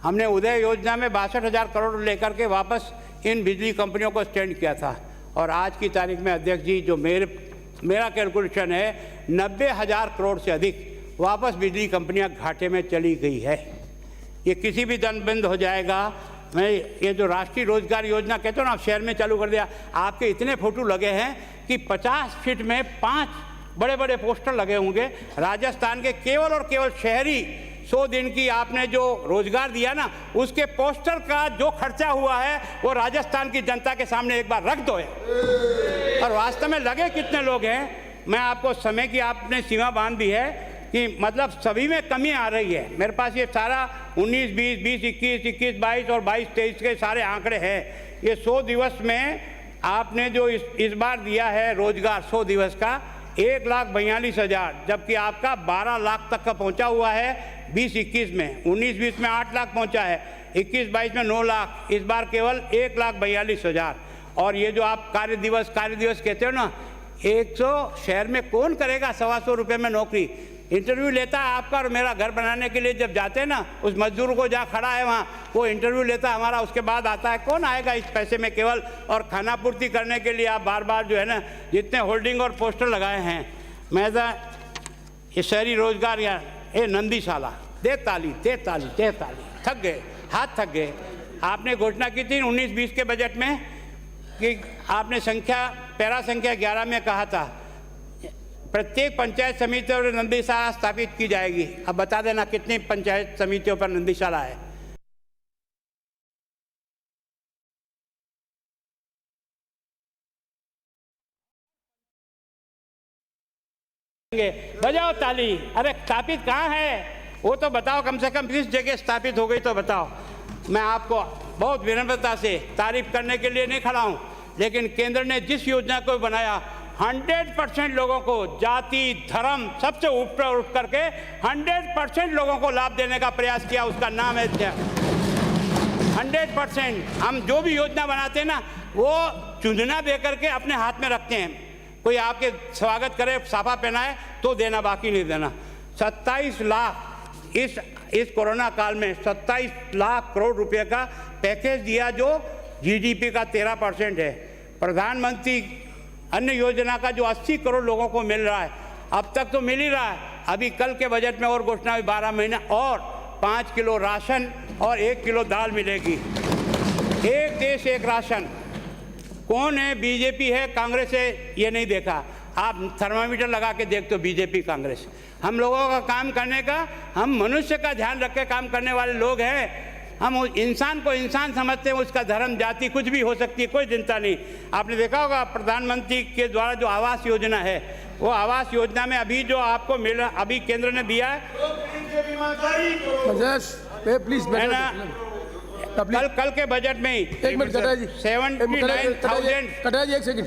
हमने उदय योजना में 62,000 करोड़ लेकर के वापस इन बिजली कंपनियों को स्टैंड किया था। और आज की तारीख में अध्यक्ष जी, जो मेरा कैलकुलेशन है, 90,000 करोड़ से अधिक वापस बिजली कंपनियां घाटे में चली गई है। ये किसी भी दिन बंद हो जाएगा। मैं ये जो राष्ट्रीय रोजगार योजना कहते हो ना, आप शहर में चालू कर दिया। आपके इतने फोटो लगे हैं कि 50 फीट में 5 बड़े बड़े पोस्टर लगे होंगे। राजस्थान के केवल और केवल शहरी 100 दिन की आपने जो रोजगार दिया ना, उसके पोस्टर का जो खर्चा हुआ है वो राजस्थान की जनता के सामने एक बार रख दो है। और वास्तव में लगे कितने लोग हैं। मैं आपको समय की आपने सीमा बांध दी है कि मतलब सभी में कमी आ रही है। मेरे पास ये सारा 19, 20, 20, 21, 21, 22 और 22, 23 के सारे आंकड़े हैं। ये 100 दिवस में आपने जो इस बार दिया है रोजगार 100 दिवस का 1,42,000, जबकि आपका 12 लाख तक का पहुंचा हुआ है 20-21 में। 19-20 में 8 लाख पहुंचा है, 21-22 में 9 लाख, इस बार केवल 1,42,000। और ये जो आप कार्य दिवस कहते हो ना, 100 शहर में कौन करेगा 125 रुपये में नौकरी। इंटरव्यू लेता है आपका और मेरा घर बनाने के लिए जब जाते हैं ना, उस मजदूर को जहाँ खड़ा है वहाँ वो इंटरव्यू लेता है हमारा, उसके बाद आता है। कौन आएगा इस पैसे में केवल और खाना पूर्ति करने के लिए आप बार बार जो है ना जितने होल्डिंग और पोस्टर लगाए हैं। मैं ये शहरी रोजगार या ये नंदीशाला, दे ताली, थक गए, हाथ थक गए। आपने घोषणा की थी 19-20 के बजट में कि आपने पैरा संख्या 11 में कहा था प्रत्येक पंचायत समिति और नंदीशाला स्थापित की जाएगी। अब बता देना कितनी पंचायत समितियों पर नंदीशाला है। बजाओ ताली। अरे स्थापित कहाँ है वो तो बताओ, कम से कम किस जगह स्थापित हो गई तो बताओ। मैं आपको बहुत विनम्रता से तारीफ करने के लिए नहीं खड़ा हूँ, लेकिन केंद्र ने जिस योजना को बनाया 100% लोगों को जाति धर्म सबसे ऊपर उठ करके 100% लोगों को लाभ देने का प्रयास किया, उसका नाम है 100%। हम जो भी योजना बनाते हैं ना वो चुंदना दे करके अपने हाथ में रखते हैं। कोई आपके स्वागत करे साफा पहनाए तो देना, बाकी नहीं देना। 27 लाख इस कोरोना काल में 27 लाख करोड़ रुपए का पैकेज दिया जो जीडीपी का 13% है। प्रधानमंत्री अन्य योजना का जो 80 करोड़ लोगों को मिल रहा है, अब तक तो मिल ही रहा है। अभी कल के बजट में और घोषणा हुई 12 महीना और 5 किलो राशन और 1 किलो दाल मिलेगी। एक देश एक राशन। कौन है, बीजेपी है कांग्रेस है, ये नहीं देखा। आप थर्मामीटर लगा के देखते हो बीजेपी कांग्रेस। हम लोगों का काम करने का, हम मनुष्य का ध्यान रख के काम करने वाले लोग हैं। हम इंसान को इंसान समझते हैं, उसका धर्म जाति कुछ भी हो सकती है, कोई चिंता नहीं। आपने देखा होगा प्रधानमंत्री के द्वारा जो आवास योजना है, वो आवास योजना में अभी जो आपको मिल रहा, अभी केंद्र ने दिया है कल के बजट में ही 1 मिनट कटा जी, 79,000। कटा जी 1 सेकंड।